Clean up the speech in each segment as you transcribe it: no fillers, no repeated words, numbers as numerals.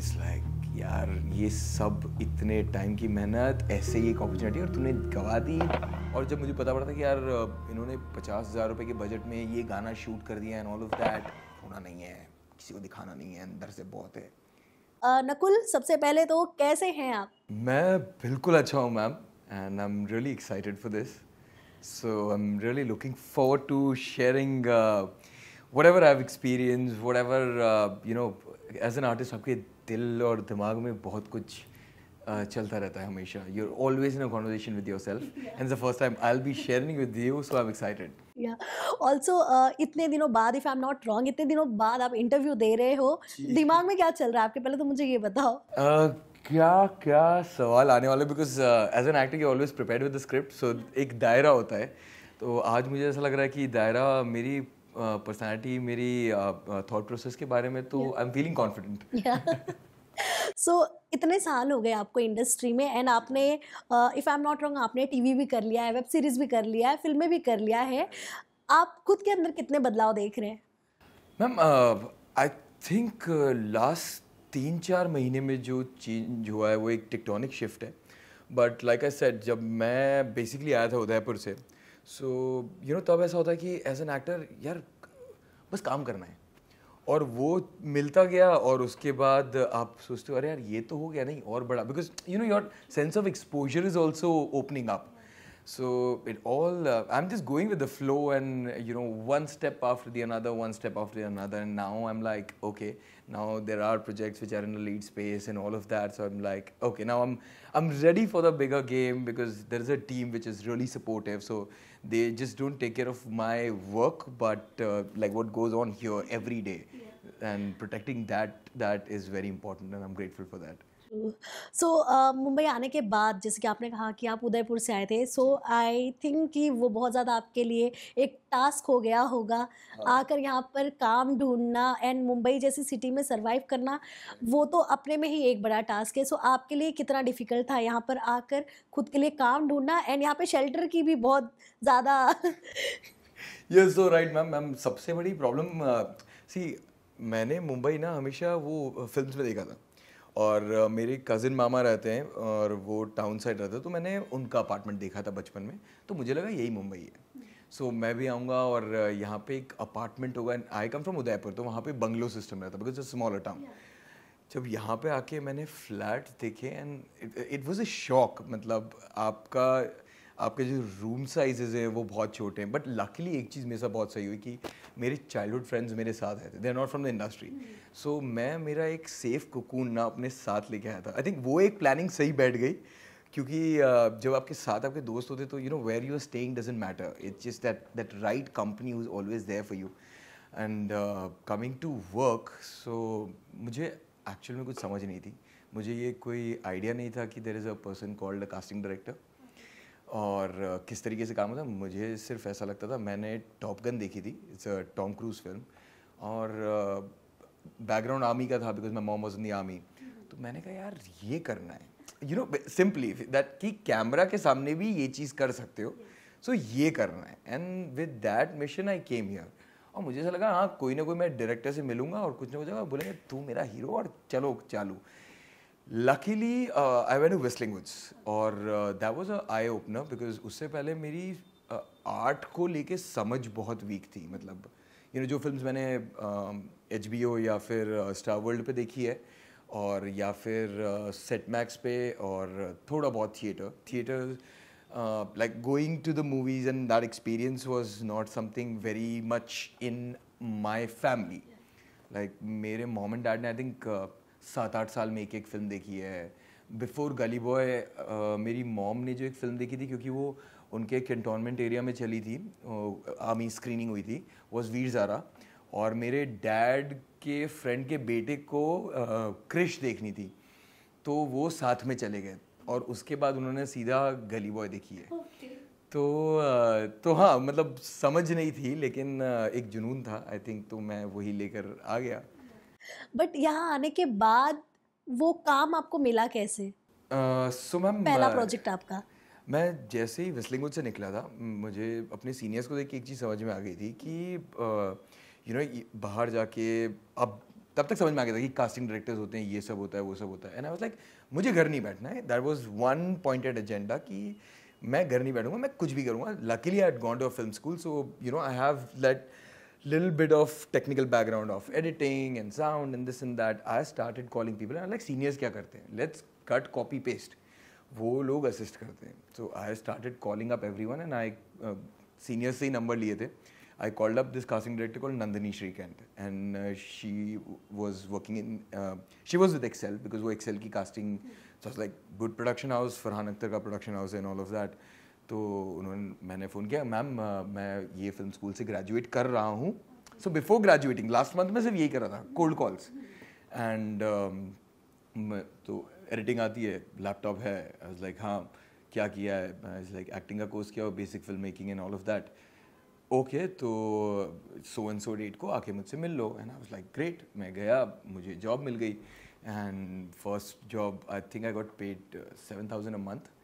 It's like यार ये सब इतने टाइम की मेहनत, ऐसे ही एक अपॉर्चुनिटी और तूने गवा दी। और जब मुझे पता पड़ा था कि यार इन्होंने 50,000 रुपये के बजट में ये गाना शूट कर दिया एंड ऑल ऑफ दैट, होना नहीं है, किसी को दिखाना नहीं है, अंदर से बहुत है। नकुल, सबसे पहले तो कैसे हैं आप? मैं बिल्कुल अच्छा हूँ ma'am, and I am really excited for this. So I am really looking forward to sharing whatever I've experienced, whatever as an artist आपके दिल और दिमाग में बहुत कुछ चलता रहता है हमेशा. You're always in a conversation with yourself, and it's the first time I'll be sharing with you, so I'm excited. या ऑल्सो इतने दिनों बाद, if I am not wrong, इतने दिनों बाद आप इंटरव्यू दे रहे हो, जी. दिमाग में क्या चल रहा है आपके? पहले तो मुझे ये बताओ। क्या क्या सवाल आने वाले, because as an actor you always prepared with the script, so एक दायरा होता है. तो आज मुझे ऐसा लग रहा है कि दायरा मेरी पर्सनालिटी, मेरी थॉट प्रोसेस के बारे में, तो आई एम फीलिंग कॉन्फिडेंट. सो इतने साल हो गए आपको इंडस्ट्री में, एंड आपने, if I am not wrong, आपने टीवी भी कर लिया है, वेब सीरीज भी कर लिया है, फिल्में भी कर लिया है। आप खुद के अंदर कितने बदलाव देख रहे हैं? मैम आई थिंक लास्ट 3-4 महीने में जो चेंज हुआ है वो एक टेक्टोनिक शिफ्ट है. बट लाइक आई सेड, जब मैं बेसिकली आया था उदयपुर से, सो तब ऐसा होता है कि एज एन एक्टर यार बस काम करना है, और वो मिलता गया. और उसके बाद आप सोचते हो अरे यार ये तो हो गया, नहीं और बड़ा, because your sense of exposure is also opening up. So it all, I'm just going with the flow, and one step after the another, one step after the another, and now I'm like, okay, now there are projects which are in the lead space and all of that. So I'm like, okay, now I'm ready for the bigger game, because there is a team which is really supportive. So they just don't take care of my work, but like what goes on here every day, and protecting that is very important, and I'm grateful for that. सो मुंबई आने के बाद, जैसे कि आपने कहा कि आप उदयपुर से आए थे, सो आई थिंक कि वो बहुत ज़्यादा आपके लिए एक टास्क हो गया होगा। हाँ. आकर यहाँ पर काम ढूंढना एंड मुंबई जैसी सिटी में सरवाइव करना, वो तो अपने में ही एक बड़ा टास्क है। सो आपके लिए कितना डिफिकल्ट था यहाँ पर आकर खुद के लिए काम ढूंढना, एंड यहाँ पे शेल्टर की भी बहुत ज़्यादा यस, सो राइट मैम. मैम सबसे बड़ी प्रॉब्लम, सी मैंने मुंबई ना हमेशा वो फिल्म्स में देखा था, और मेरे कज़िन मामा रहते हैं और वो टाउन साइड रहते हैं, तो मैंने उनका अपार्टमेंट देखा था बचपन में, तो मुझे लगा यही मुंबई है. सो मैं भी आऊँगा और यहाँ पे एक अपार्टमेंट होगा. आई कम फ्रॉम उदयपुर, तो वहाँ पे बंगलो सिस्टम रहता, बिकॉज इट्स स्मॉलर टाउन. जब यहाँ पे आके मैंने फ्लैट देखे, and it was a shock. मतलब आपके जो रूम साइजेस हैं वो बहुत छोटे हैं, बट लकीली एक चीज़ मेरे साथ बहुत सही हुई कि मेरे चाइल्डहुड फ्रेंड्स मेरे साथ आए थे. They are not from the industry, so मैं मेरा एक सेफ कोकून ना अपने साथ लेके आया था. आई थिंक वो एक प्लानिंग सही बैठ गई, क्योंकि जब आपके साथ आपके दोस्त होते तो where you are staying doesn't matter. It's just that right company who is always there for you. And coming to work, so मुझे एक्चुअल में कुछ समझ नहीं थी. मुझे ये कोई आइडिया नहीं था कि there is a person called a casting director, और किस तरीके से काम होता है. मुझे सिर्फ ऐसा लगता था, मैंने टॉप गन देखी थी, it's a Tom cruise film, और बैकग्राउंड आर्मी का था, because my mom was in the army. तो मैंने कहा यार ये करना है, सिंपली दैट कि कैमरा के सामने भी ये चीज़ कर सकते हो, सो ये करना है. And with that mission I came here. और मुझे ऐसा लगा हाँ कोई ना कोई मैं डायरेक्टर से मिलूंगा और कुछ ना कुछ बोलेंगे तू मेरा हीरो और चलो चालू. Luckily I went to Whistling Woods, और that was a eye opener, because उससे पहले मेरी आर्ट को लेके समझ बहुत वीक थी. मतलब जो फिल्म्स मैंने HBO या फिर स्टार वर्ल्ड पे देखी है, और या फिर सेट मैक्स पे, और थोड़ा बहुत theatre, like going to the movies, and that experience was not something very much in my family. Like मेरे मॉम एंड डैड ने आई थिंक 7-8 साल में एक फिल्म देखी है. बिफोर गली बॉय मेरी मॉम ने जो एक फिल्म देखी थी, क्योंकि वो उनके कैंटोनमेंट एरिया में चली थी, आर्मी स्क्रीनिंग हुई थी, वॉज वीर ज़ारा. और मेरे डैड के फ्रेंड के बेटे को क्रिश देखनी थी, तो वो साथ में चले गए, और उसके बाद उन्होंने सीधा गली बॉय देखी है. तो हाँ, मतलब समझ नहीं थी, लेकिन एक जुनून था आई थिंक, तो मैं वही लेकर आ गया. बट यहाँ आने के बाद वो काम आपको मिला कैसे? सो मैम, पहला प्रोजेक्ट आपका? मैं जैसे ही व्हिस्लिंग वुड से निकला था, मुझे अपने सीनियर्स को देख के एक चीज़ समझ में आ गई थी कि बाहर जाके अब तब तक समझ में आ गया था कि कास्टिंग डायरेक्टर्स होते हैं, ये सब होता है, वो सब होता है। एंड आई वाज लाइक मुझे घर नहीं बैठना है। That was one pointed agenda कि मैं घर नहीं बैठूंगा, मैं कुछ भी करूंगा। Luckily I had gone to a film school, so you know I have that little bit of technical background of editing and sound and this and that. I started calling people and like seniors क्या करते हैं, let's cut copy paste, वो लोग assist करते हैं. So I started calling up everyone and I seniors से ही number लिए थे. I called up this casting director called Nandini Shrikant and she was working in she was with Excel because वो Excel की casting, so I was like good production house, Farhan Akhtar का production house and all of that. तो मैंने phone किया, ma'am मैं ये film school से graduate कर रहा हूँ. So before graduating last month में सिर्फ यही कर रहा था, कोल्ड कॉल्स. एंड तो एडिटिंग आती है, लैपटॉप है. आई वाज लाइक हाँ क्या किया है? आई वाज लाइक एक्टिंग का कोर्स किया और basic film making and all of that. Okay तो सो एंड सो डेट को आके मुझसे मिल लो. And I was like great. मैं गया, मुझे जॉब मिल गई. And first job I think I got paid 7,000 a month.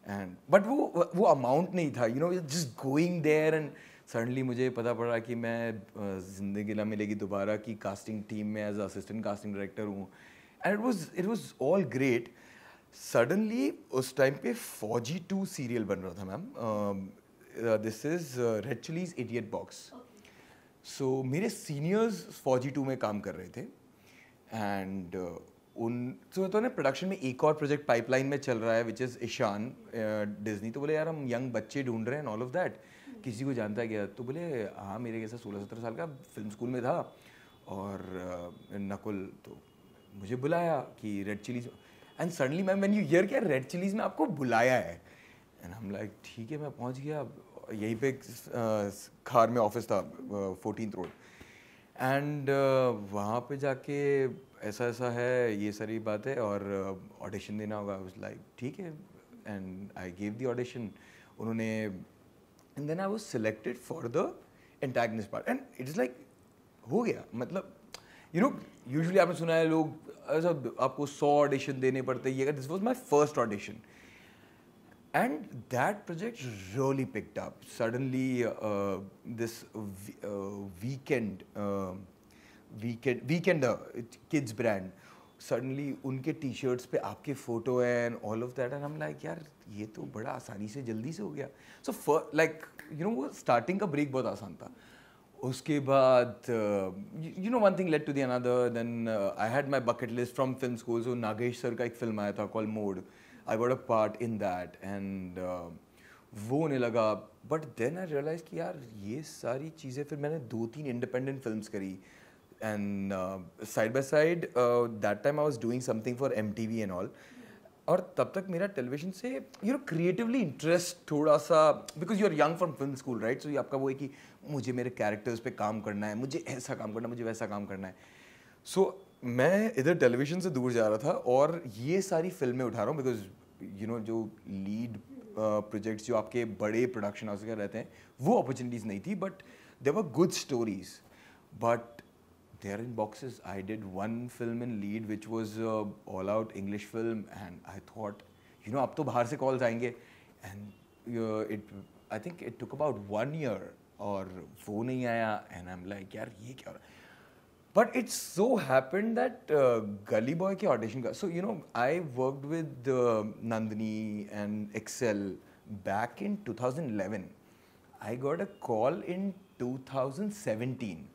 And but वो अमाउंट नहीं था, you know, just going there. And suddenly मुझे पता पड़ा कि मैं ज़िंदगी ना मिलेगी दोबारा की कास्टिंग टीम में एज असिस्टेंट कास्टिंग डायरेक्टर हूँ. And it was all great. Suddenly उस टाइम पे फौजी 2 सीरियल बन रहा था ma'am. This is Red Chillies idiot box. So मेरे सीनियर्स फौजी 2 में काम कर रहे थे. एंड उन तो ने प्रोडक्शन में एक और प्रोजेक्ट पाइपलाइन में चल रहा है विच इज़ ईशान डिज्नी. तो बोले यार हम यंग बच्चे ढूंढ रहे हैं ऑल ऑफ दैट, किसी को जानता है क्या? तो बोले हाँ मेरे जैसा 16-17 साल का फिल्म स्कूल में था और नकुल. तो मुझे बुलाया कि red chillies. And suddenly ma'am when you here क्या रेड चिलीज में आपको बुलाया है. एंड हम लाइक ठीक है. मैं पहुंच गया, यहीं पे खार में ऑफिस था 14th रोड. एंड वहाँ पे जाके ऐसा ऐसा है, ये सारी बात है और ऑडिशन देना होगा. आई वाज लाइक ठीक है. And I gave the audition. उन्होंने and then I was selected for the antagonist part. And it is like हो गया. मतलब यू नो यूजुअली आपने सुना है लोग ऐसा आपको 100 ऑडिशन देने पड़ते हैं. ये this was my first audition. And that project really picked up. Suddenly, this Weekender kids brand, suddenly उनके T-shirts पे आपके फोटो है and all of that, and I'm like यार ये तो बड़ा आसानी से जल्दी से हो गया. So for like you know वो starting का break बहुत आसान था. उसके बाद you know one thing led to the another. Then I had my bucket list from film school. So Nagesh sir का एक फिल्म आया था called Mode. I got a part in that and वो होने लगा. But then I realized कि यार ये सारी चीज़ें, फिर मैंने 2-3 independent films करी. And side by side that time I was doing something for MTV and all. और तब तक मेरा टेलीविजन से यू नो क्रिएटिवली इंटरेस्ट थोड़ा सा, because you are young from film school right. So आपका वो है कि मुझे मेरे कैरेक्टर्स पे काम करना है, मुझे ऐसा काम करना है, मुझे वैसा काम करना है. सो मैं इधर टेलीविजन से दूर जा रहा था और ये सारी फिल्में उठा रहा हूँ बिकॉज यू नो जो लीड प्रोजेक्ट्स जो आपके बड़े प्रोडक्शन हाउस के रहते हैं वो अपॉर्चुनिटीज़ नहीं थी. But there were good stories but they are in boxes. I did one film in lead which was all out English film and I thought you know अब तो बाहर से calls आएंगे. And I think it took about 1 year और वो नहीं आया. and I'm like यार ये क्या हो रहा है. But it so happened that Gully Boy के audition का, so you know I worked with Nandini and Excel back in 2011. I got a call in 2017.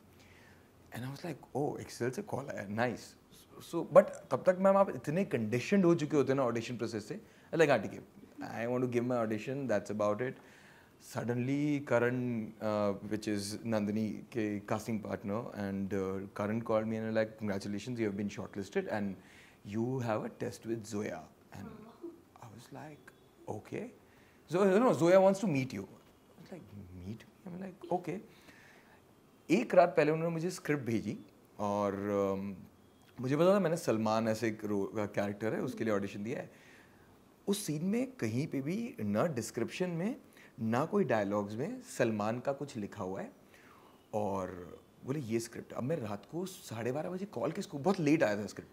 And I was like, oh, Excel से call आया, nice. So but तब तक ma'am आप इतने conditioned हो चुके होते हैं ना ऑडिशन प्रोसेस से. लाइक हाँ ठीक है, I want to give my audition, that's about it. Suddenly Karan which is Nandini के casting partner and Karan called me and like congratulations, you have been shortlisted and you have a test with Zoya. And I was like okay. So no Zoya wants to meet you. I was like meet me. I am like okay. एक रात पहले उन्होंने मुझे script भेजी और मुझे पता था मैंने सलमान ऐसे एक कैरेक्टर है उसके लिए ऑडिशन दिया है. उस सीन में कहीं पे भी ना डिस्क्रिप्शन में ना कोई डायलॉग्स में सलमान का कुछ लिखा हुआ है. और बोले ये स्क्रिप्ट. अब मैं रात को 12:30 बजे कॉल किसको, बहुत लेट आया था स्क्रिप्ट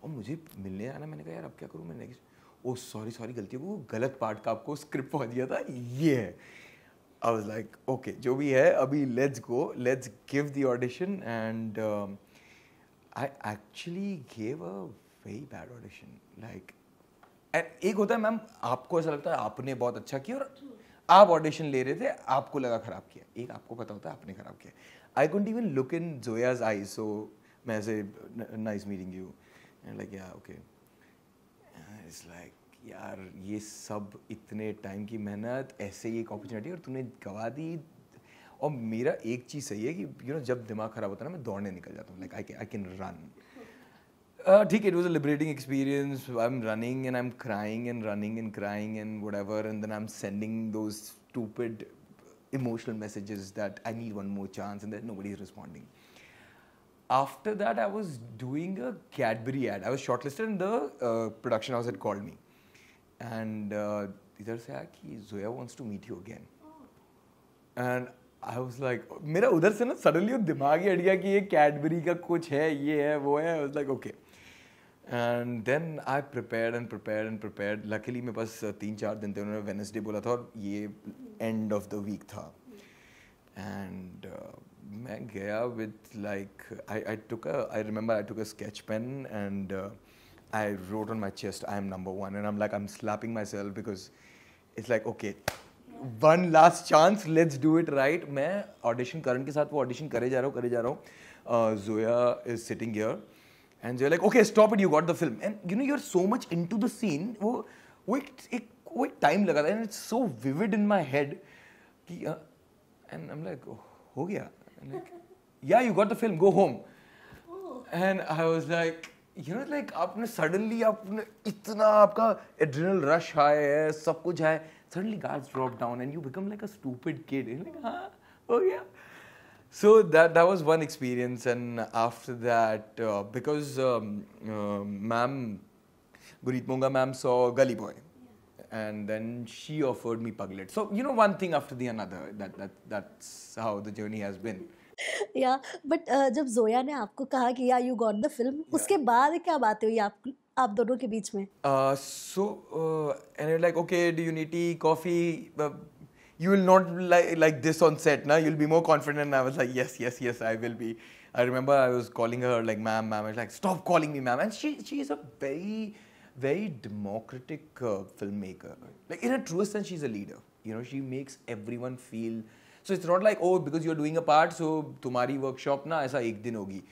और मुझे मिलने आना. मैंने कहा यार अब क्या करूँ मैं नेक्स्ट. ओ सॉरी गलती हो, वो गलत पार्ट का आपको स्क्रिप्ट पहुँच गया था, ये है. I was like, okay, जो भी है अभी let's go, let's give the audition. And I actually gave a very bad audition. Like, एक होता है मैम, आपको ऐसा लगता है आपने बहुत अच्छा किया और आप ऑडिशन ले रहे थे, आपको लगा खराब किया. एक आपको पता होता है आपने खराब किया. I couldn't even look in Zoya's eyes, so मैं ऐसे nice meeting you and like yeah okay. It's like यार ये सब इतने टाइम की मेहनत, ऐसे ही एक अपॉर्चुनिटी और तूने गवा दी. और मेरा एक चीज़ सही है कि यू नो जब दिमाग खराब होता है ना मैं दौड़ने निकल जाता हूँ. Like I can run. ठीक, it was a liberating experience. I'm running and I'm crying and running and crying and whatever, and then I'm sending those stupid emotional messages that I need one more chance and that nobody is responding. After that, I was doing a Cadbury ad. I was shortlisted and the production house had called me. And इधर से आया कि Zoya wants to meet you again. And I was like, मेरा उधर से ना suddenly वो दिमाग ही हट गया कि ये Cadbury का कुछ है, ये है, वो है. I was like, okay. And then I prepared and prepared and prepared. Luckily मेरे पास 3-4 दिन थे. उन्होंने Wednesday बोला था और ये end of the week था. And मैं गया with like I remember I took a sketch pen and I wrote on my chest, I am number one. And I'm slapping myself because it's like, okay, one last chance, let's do it right. मैं audition करण के साथ वो audition करे जा रहा हूँ. Zoya is sitting here. And they're like, okay, stop it, you got the film. And you know, you're so much into the scene. वो एक time लगा था, and it's so vivid in my head. And I'm like, oh, हो गया. I'm like, yeah, you got the film, go home. And I was like, you know, like आपने suddenly आपने इतना आपका adrenal rush high है, सब कुछ है. Suddenly guards drop down and you become like a stupid kid. You're like, हाँ, हो गया. So that was one experience, and after that, because ma'am, Gurit Monga ma'am saw Gully Boy, and then she offered me Puglet. So you know, one thing after the another. That's how the journey has been. या but जब जोया ने आपको कहा कि या you got the film, उसके बाद क्या बातें हुई आप दोनों के बीच में? And you're like, okay, do you need tea, coffee? You will not like this on set, na? You'll be more confident. And I was like, yes, I will be. I remember I was calling her like, ma'am. I was like, stop calling me ma'am. And she is a very, very democratic filmmaker. Like in a truest sense, she's a leader. You know, she makes everyone feel. So it's not like, oh, because you're doing a part, so तुम्हारी workshop ना ऐसा एक दिन होगी.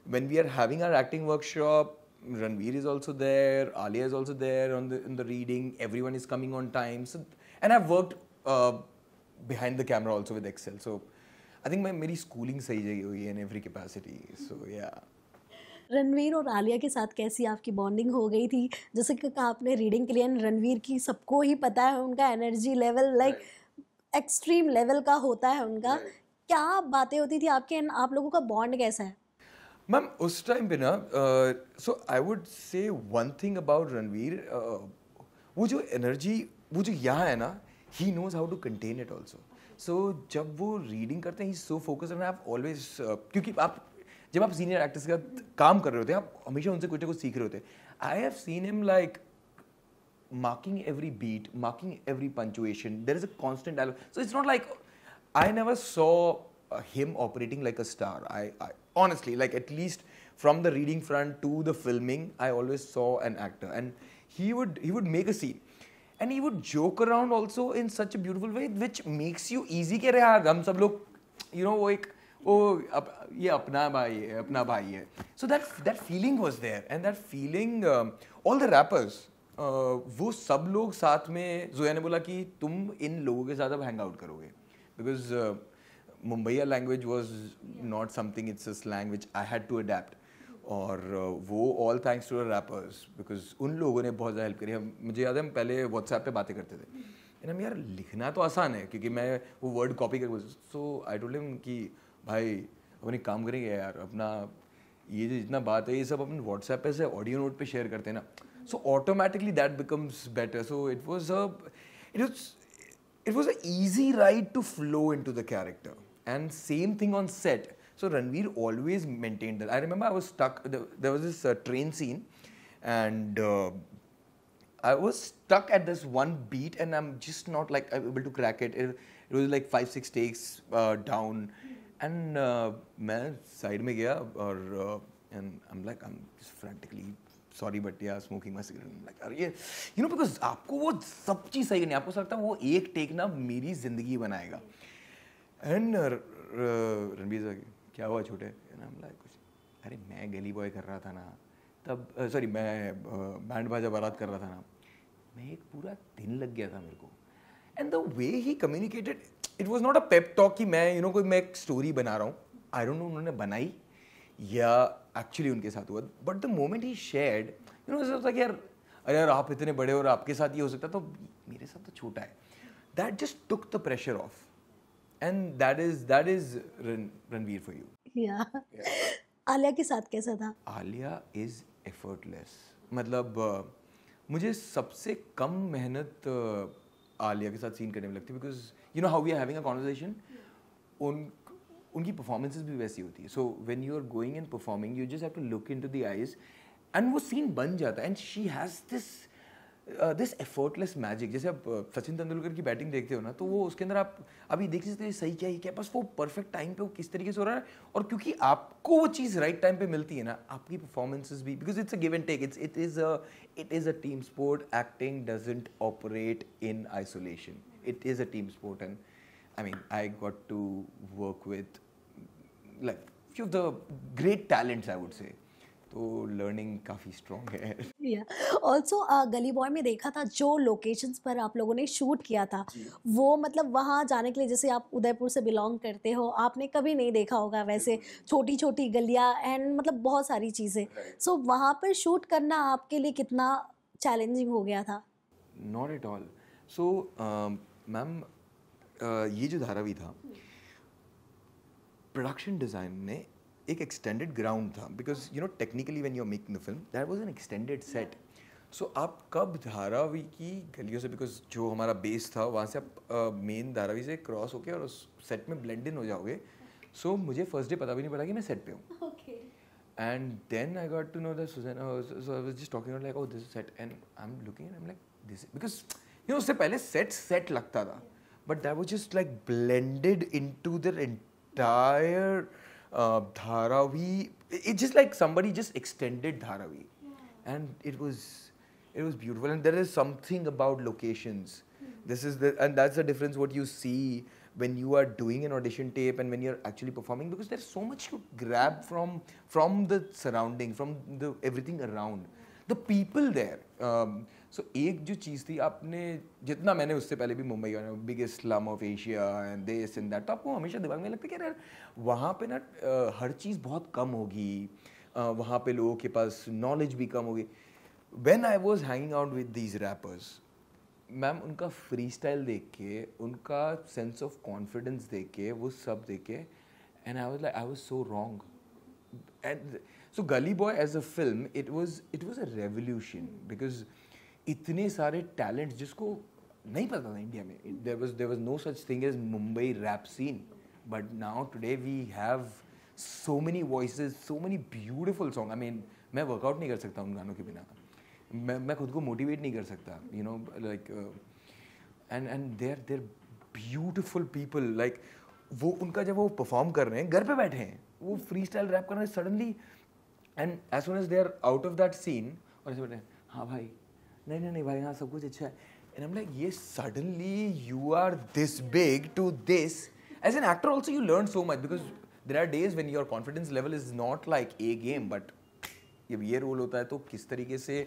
When we are having our acting workshop, Ranveer is also there, Alia is also there in the reading. Everyone is coming on time. So, and I've worked behind the camera also with Excel. So I think मेरी schooling सही जगह हुई है in every capacity. So yeah. Ranveer और आलिया के साथ कैसी आपकी बॉन्डिंग हो गई थी? जैसे कि कहा आपने रीडिंग के लिए, रणवीर की सबको ही पता है उनका energy level like extreme level का होता है उनका. क्या बातें होती थी आपके, आप लोगों का बॉन्ड कैसा है? मैम उस टाइम पे ना so I would say one thing about Ranveer, वो जो एनर्जी वो जो यहाँ है ना, he knows how to contain it also. So जब वो रीडिंग करते हैं ही सो फोकस, एंड आप ऑलवेज क्योंकि आप जब आप सीनियर एक्टर्स का काम कर रहे होते हैं आप हमेशा उनसे कुछ ना कुछ सीख रहे होते हैं. I have seen him like marking every beat, marking every punctuation. There is a constant dialogue. So it's not like I never saw him operating like a star. I honestly, like at least from the reading front to the filming, I always saw an actor, and he would make a scene, and he would joke around also in such a beautiful way, which makes you easy कि यार हम सब लोग, you know, वो एक ये अपना भाई है. So that feeling was there, and that feeling all the rappers. वो सब लोग साथ में, जोया ने बोला कि तुम इन लोगों के साथ अब हैंग आउट करोगे, बिकॉज मुंबईया language was not something, it's a slang which I had to adept. और वो all thanks to the rappers, because उन लोगों ने बहुत ज़्यादा हेल्प करी. मुझे याद है हम पहले व्हाट्सएप पे बातें करते थे, एंड हम यार लिखना तो आसान है क्योंकि मैं वो वर्ड कॉपी कर, सो आई टोल्ड हिम कि भाई अपन एक काम करेंगे यार, अपना ये जो जितना बात है ये सब अपन व्हाट्सएप पे से ऑडियो नोट पे शेयर करते हैं ना, so automatically that becomes better. So it was an easy ride to flow into the character, and same thing on set. So Ranveer always maintained that. I remember I was stuck, there was this train scene, and I was stuck at this one beat, and I'm just not like able to crack it. It was like 5-6 takes down, and मैं side में गया और and I'm just frantically sorry but yeah smoking my cigarette. I'm like अरे ये you know because आपको वो सब चीज़ सही करनी है, आपको ऐसा लगता है वो एक टेक ना मेरी ज़िंदगी बनाएगा. And रणबीर सर क्या हुआ छोटे? And I'm like कुछ अरे मैं गली बॉय कर रहा था ना तब, सॉरी मैं बैंड बाजा बारात कर रहा था ना, मैं एक पूरा दिन लग गया था मेरे को. And the way he communicated, it was not a pep talk कि मैं कोई मैं एक स्टोरी बना रहा हूँ. आई डोंट नो उन्होंने बनाई या एक्चुअली उनके साथ हुआ, but the moment he shared ऐसा होता कि यार अरे यार आप इतने बड़े और आपके साथ ये हो सकता, तो मेरे साथ तो छोटा है. That just took the pressure of, and that is Ranveer for you. या आलिया के साथ कैसा था? Alia is effortless. मतलब मुझे सबसे कम मेहनत आलिया के साथ सीन करने में लगती है, because you know how we are having a conversation, उनकी परफॉर्मेंसेस भी वैसी होती है. So when you are going and performing you just have to look into the eyes and वो सीन बन जाता है. And she has this effortless magic. जैसे आप सचिन तेंदुलकर की बैटिंग देखते हो ना, तो वो उसके अंदर आप अभी देख सकते हैं सही क्या ही क्या, बस वो परफेक्ट टाइम पे वो किस तरीके से हो रहा है. और क्योंकि आपको वो चीज़ राइट टाइम पे मिलती है ना, आपकी परफॉर्मेंसेस भी, because it's a give and take, it is a team sport. Acting doesn't operate in isolation. It is a team sport, and I mean I got to work with like few of the great talents, I would say. तो learning काफ़ी strong है. या also गली boy में देखा था जो locations पर आप लोगों ने शूट किया था, वो मतलब वहाँ जाने के लिए, जैसे आप उदयपुर से बिलोंग करते हो, आपने कभी नहीं देखा होगा वैसे छोटी छोटी गलियाँ एंड मतलब बहुत सारी चीज़ें. सो वहाँ पर शूट करना आपके लिए कितना चैलेंजिंग हो गया था? Not at all. So ma'am ये जो धारावी था, प्रोडक्शन डिज़ाइन ने एक एक्सटेंडेड ग्राउंड था, because you know technically when you are making the film that was an extended set. So आप कब धारावी की गलियों से, बिकॉज जो हमारा बेस था वहाँ से आप मेन धारावी से क्रॉस होके और उस सेट में ब्लेंड इन हो जाओगे. सो मुझे फर्स्ट डे पता भी नहीं पड़ा कि मैं सेट पे हूँ. And then I got to know that Suzanna, so I was just talking like oh this is set, and I am looking and I am like this, because you know उससे पहले set लगता था, but that was just like blended into the entire Dharavi. It's just like somebody just extended Dharavi, and it was beautiful. And there is something about locations. And that's the difference what you see when you are doing an audition tape and when you're actually performing, because there's so much to grab from the surrounding, from the everything around, the people there. So एक जो चीज़ थी, आपने जितना, मैंने उससे पहले भी मुंबई गया, biggest slum of Asia and this and that, तो आपको हमेशा दिमाग में लगता है कि यार वहाँ पे ना हर चीज़ बहुत कम होगी, वहाँ पे लोगों के पास नॉलेज भी कम होगी. When I was hanging out with these rappers, ma'am उनका फ्री स्टाइल देख के, उनका सेंस ऑफ कॉन्फिडेंस देख के, वो सब देख के, and I was so wrong. And so Gully Boy as a film, it was a revolution, because इतने सारे टैलेंट्स जिसको नहीं पता था इंडिया में. There was no such thing as Mumbai rap scene, but now today we have so many voices, so many beautiful song. I mean मैं workout नहीं कर सकता उन गानों के बिना, मैं खुद को मोटिवेट नहीं कर सकता, you know, like and there beautiful people. Like वो उनका जब वो परफॉर्म कर रहे हैं, घर पे बैठे हैं, वो फ्री स्टाइल रैप कर रहे हैं suddenly, and as soon as they are out of that scene, और ऐसे बैठे हैं, हाँ भाई, नहीं भाई, हाँ सब कुछ अच्छा है. एंड आई एम लाइक, ये suddenly you are this big to this. As an actor also you learn so much, because there are days when your confidence level is not like a game, but जब ये role होता है तो किस तरीके से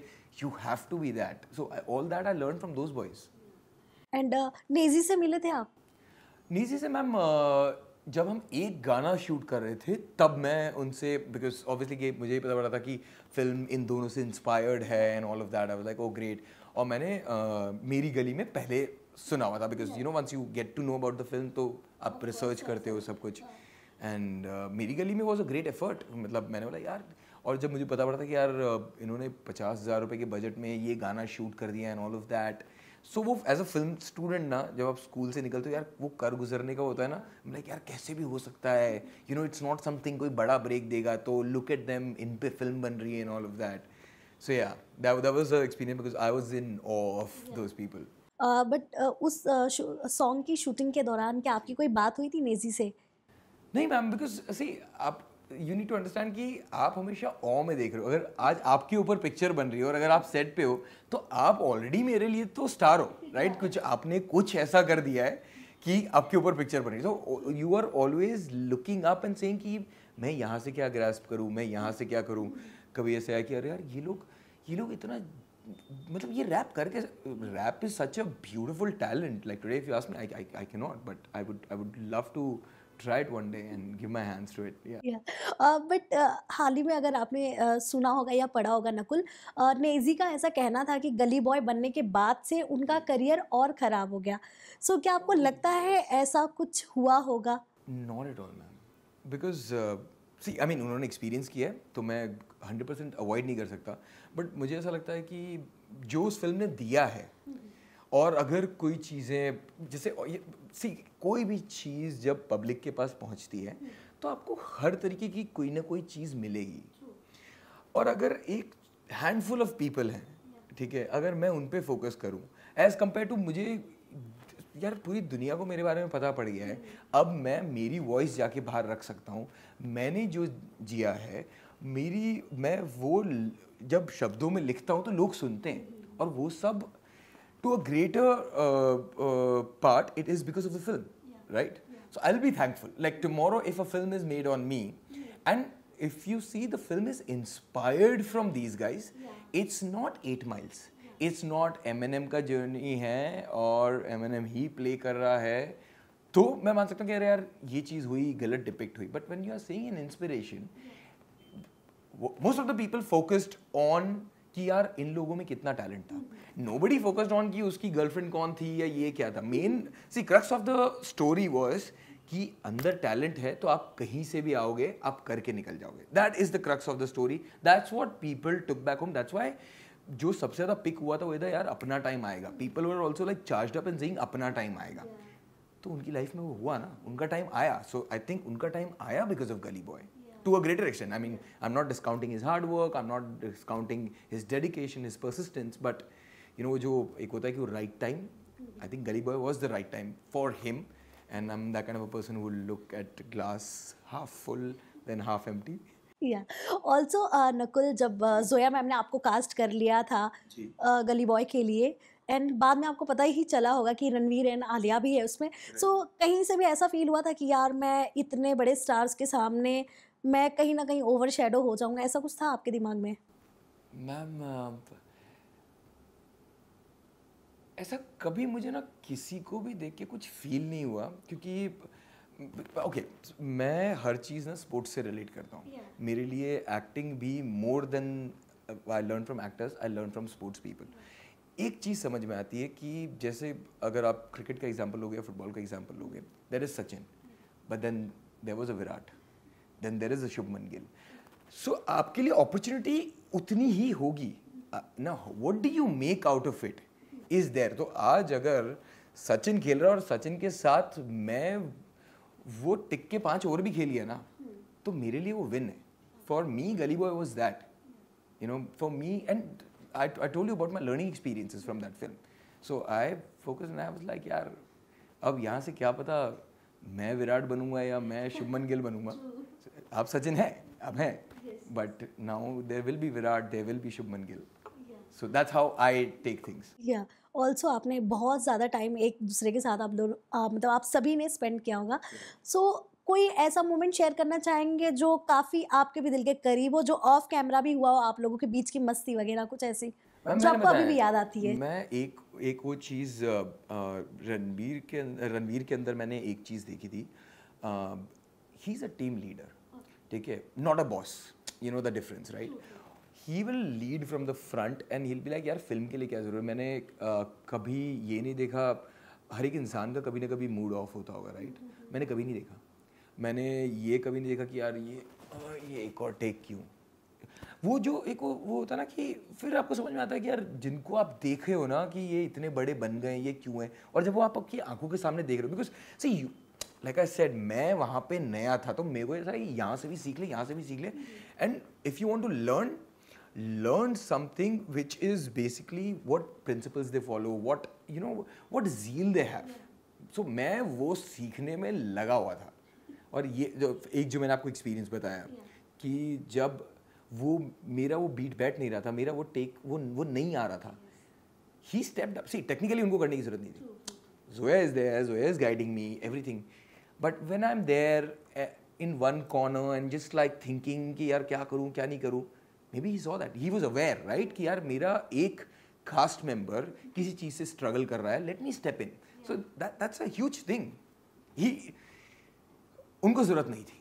you have to be that. So all that I learn from those boys. And Naezy से मिले थे आप? नीजी से मैम जब हम एक गाना शूट कर रहे थे तब मैं उनसे, बिकॉज ऑब्वियसली मुझे ही पता पड़ा था कि फिल्म इन दोनों से इंस्पायर्ड है and all of that. I was like oh great. और मैंने मेरी गली में पहले सुना हुआ था, because you know once you get to know about the film तो आप रिसर्च करते हो सब कुछ. एंड मेरी गली में वॉज अ ग्रेट एफर्ट. मतलब मैंने बोला यार, और जब मुझे पता पड़ा था कि यार इन्होंने 50,000 रुपये के बजट में ये गाना शूट कर दिया एंड ऑल ऑफ दैट. सो वो एज अ फिल्म स्टूडेंट ना, जब आप स्कूल से निकलते हो यार, वो कर गुजरने का होता है ना, लाइक यार कैसे भी हो सकता है, you know, it's not something कोई बड़ा ब्रेक देगा, तो लुक एट देम, इन पे फिल्म बन रही है and all of that. So yeah that was the experience, because I was in awe of those people. But उस सॉन्ग की शूटिंग के दौरान क्या आपकी कोई बात हुई थी नेजी से? नहीं मैम, बिकॉज सी आप यू नीड टू अंडरस्टैंड कि आप हमेशा ऑ में देख रहे हो. अगर आज आपके ऊपर पिक्चर बन रही है और अगर आप सेट पे हो तो आप ऑलरेडी मेरे लिए तो स्टार हो, राइट? कुछ आपने कुछ ऐसा कर दिया है कि आपके ऊपर पिक्चर बन रही है. So you are always looking up and saying कि मैं यहाँ से क्या ग्रास्प करूँ, मैं यहाँ से क्या करूँ. कभी ऐसे आया कि अरे यार ये लोग इतना, मतलब ये रैप करके, rap is such a beautiful talent. Like today if you ask me, I can not, but I would love to try it one day and give my hands to it. But हाल ही में अगर आपने सुना होगा या पढ़ा होगा नकुल, नेजी का ऐसा कहना था कि गली बॉय बनने के बाद से उनका करियर और ख़राब हो गया. सो क्या आपको लगता है ऐसा कुछ हुआ होगा? Not at all, ma'am. Because see, I mean, उन्होंने एक्सपीरियंस किया है तो मैं 100% अवॉइड नहीं कर सकता. बट मुझे ऐसा लगता है कि जो उस फिल्म ने दिया है, और अगर कोई चीज़ें जैसे सी, कोई भी चीज़ जब पब्लिक के पास पहुंचती है तो आपको हर तरीके की कोई ना कोई चीज़ मिलेगी. और अगर एक हैंडफुल ऑफ पीपल हैं, ठीक है, अगर मैं उन पे फोकस करूं एज कंपेयर टू, मुझे यार पूरी दुनिया को मेरे बारे में पता पड़ गया है. अब मैं मेरी वॉइस जाके बाहर रख सकता हूँ. मैंने जो जिया है, मैं वो जब शब्दों में लिखता हूँ तो लोग सुनते हैं, और वो सब to a greater part, it is because of the film, right? So I'll be thankful. Like tomorrow, if a film is made on me, and if you see the film is inspired from these guys, it's not 8 Miles. It's not Eminem का journey है और Eminem ही play कर रहा है, तो मैं मान सकता हूँ कि अरे यार ये चीज़ हुई, गलत डिपिक्ट हुई. But when you are seeing an inspiration, most of the people focused on कि यार इन लोगों में कितना टैलेंट था. नोबडी फोकस्ड ऑन कि उसकी गर्लफ्रेंड कौन थी या ये क्या था. Main see crux of the story was कि अंदर टैलेंट है तो आप कहीं से भी आओगे, आप करके निकल जाओगे. That is the crux of the story. That's what people took back home. That's why जो सबसे ज़्यादा पिक हुआ था वो था यार अपना टाइम आएगा. People were also like charged up and saying अपना टाइम आएगा. तो उनकी लाइफ में वो हुआ ना, उनका टाइम आया. सो आई थिंक उनका टाइम आया बिकॉज ऑफ गली boy. To a greater extent. I mean, I'm not discounting his hard work, I'm not discounting his dedication, his persistence, but you know, जो एक होता है कि वो right time, I think Gully Boy was the right time for him, and I'm that kind of a person who will look at glass half full than half empty. Also Nakul, जब Zoya ma'am ने आपको cast कर लिया था गली boy के लिए, and बाद में आपको पता ही चला होगा कि रणवीर एंड आलिया भी है उसमें, सो कहीं से भी ऐसा फील हुआ था कि यार मैं इतने बड़े स्टार्स के सामने मैं कहीं ना कहीं ओवर शेडो हो जाऊंगा, ऐसा कुछ था आपके दिमाग में? मैम ऐसा कभी मुझे ना किसी को भी देख के कुछ फील नहीं हुआ, क्योंकि ओके मैं हर चीज़ ना स्पोर्ट्स से रिलेट करता हूँ. मेरे लिए एक्टिंग भी more than I learn from actors, I learn from sports people. एक चीज़ समझ में आती है कि जैसे अगर आप क्रिकेट का एग्जांपल लोगे या फुटबॉल का एग्जांपल लोगे, there is Sachin, but then there was a Virat, then there is a Shubman Gill. So आपके लिए अपॉर्चुनिटी उतनी ही होगी ना. What do you make out of it is there. तो आज अगर सचिन खेल रहा है और सचिन के साथ मैं वो टिक के 5 और भी खेलिए ना, तो मेरे लिए वो विन है. फॉर मी गली boy was that, you know, for me. And I told you about my learning experiences from that film. So I focused and I was like यार अब यहाँ से क्या पता मैं विराट बनूंगा या मैं शुभमन गिल बनूंगा. आप सचिन है, अब हैं, but now there will be Virat, there will be Shubman Gill. So that's how I take things. Also आपने बहुत ज़्यादा टाइम एक दूसरे के साथ आप दोनों मतलब आप सभी ने स्पेंड किया होगा. सो कोई ऐसा मोमेंट शेयर करना चाहेंगे जो काफ़ी आपके भी दिल के करीब हो, जो ऑफ कैमरा भी हुआ हो आप लोगों के बीच की मस्ती वगैरह कुछ ऐसी जो आपको अभी भी याद आती है? मैं एक वो चीज़ रणवीर के अंदर मैंने एक चीज़ देखी थी. He is a team leader, ठीक है, not a boss. You know the difference, right? He will lead from the front and he will be like यार फिल्म के लिए क्या ज़रूरत है. मैंने कभी ये नहीं देखा, हर एक इंसान का कभी ना कभी मूड ऑफ होता होगा, राइट? मैंने कभी नहीं देखा. मैंने ये कभी नहीं देखा कि यार ये एक और टेक क्यों. वो जो एक वो होता है ना कि फिर आपको समझ में आता है कि यार जिनको आप देखे हो ना कि ये इतने बड़े बन गए, ये क्यों है. और जब वो आप आपकी आंखों के सामने देख रहे हो, because see you like I said मैं वहाँ पे नया था, तो मेरे को ऐसा यहाँ से भी सीख ले, यहाँ से भी सीख ले. And if you want to learn something which is basically what principles they follow, what you know, what zeal they have. So मैं वो सीखने में लगा हुआ था. और ये जो मैंने आपको एक्सपीरियंस बताया कि जब मेरा वो बीट बैठ नहीं रहा था, मेरा वो टेक वो नहीं आ रहा था, he stepped up. See technically उनको करने की जरूरत नहीं थी, Zoya is there, Zoya is guiding me, everything. But when I'm there in one corner and just like thinking कि यार क्या करूँ क्या नहीं करूँ, maybe he saw that, he was aware, right, कि यार मेरा एक कास्ट मेंबर किसी चीज़ से स्ट्रगल कर रहा है, let me step in. So that's a huge thing. उनको ज़रूरत नहीं थी,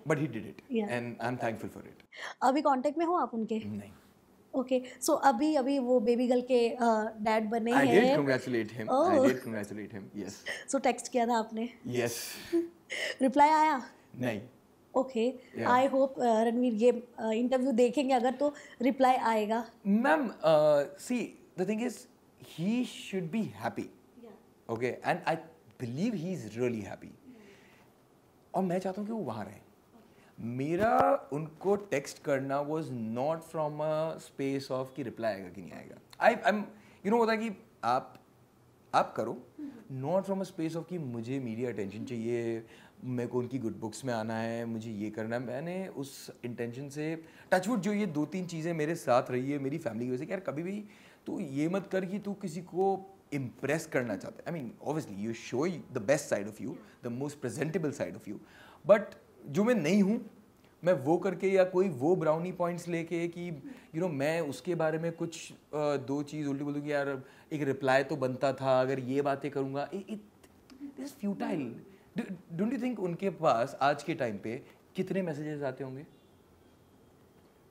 but he did it, and I'm thankful for it. अभी कांटेक्ट में हो आप उनके? नहीं. ओके, सो अभी वो बेबी गर्ल के डैड बने हैं। I did congratulate him. I did congratulate him. Yes. So text किया था आपने? Yes. रिप्लाई आया? नहीं. ओके, आई होप रणवीर ये इंटरव्यू देखेंगे अगर तो रिप्लाई आएगा। Ma'am see the thing is he should be happy, okay, and I believe he is really happy, और मैं चाहता हूँ कि वो वहाँ रहे। मेरा उनको टेक्स्ट करना was not from a space of कि रिप्लाई आएगा कि नहीं आएगा। आई एम यू नो होता है कि आप करो, not from a space of कि मुझे मीडिया अटेंशन चाहिए, मेरे को उनकी गुड बुक्स में आना है, मुझे ये करना है। मैंने उस इंटेंशन से टचवुड जो ये 2-3 चीज़ें मेरे साथ रही है मेरी फैमिली की वजह से कि यार कभी भी तू ये मत कर कि तू किसी को इम्प्रेस करना चाहता है। I mean obviously you show the best side of you, the most presentable side of you, but जो मैं नहीं हूँ मैं वो करके या कोई वो ब्राउनी पॉइंट्स लेके कि यू नो मैं उसके बारे में कुछ 2 चीज़ उल्टी बोल दूँ कि यार एक रिप्लाई तो बनता था, अगर ये बातें करूँगा, it is futile. Don't you think उनके पास आज के टाइम पे कितने मैसेजेस आते होंगे?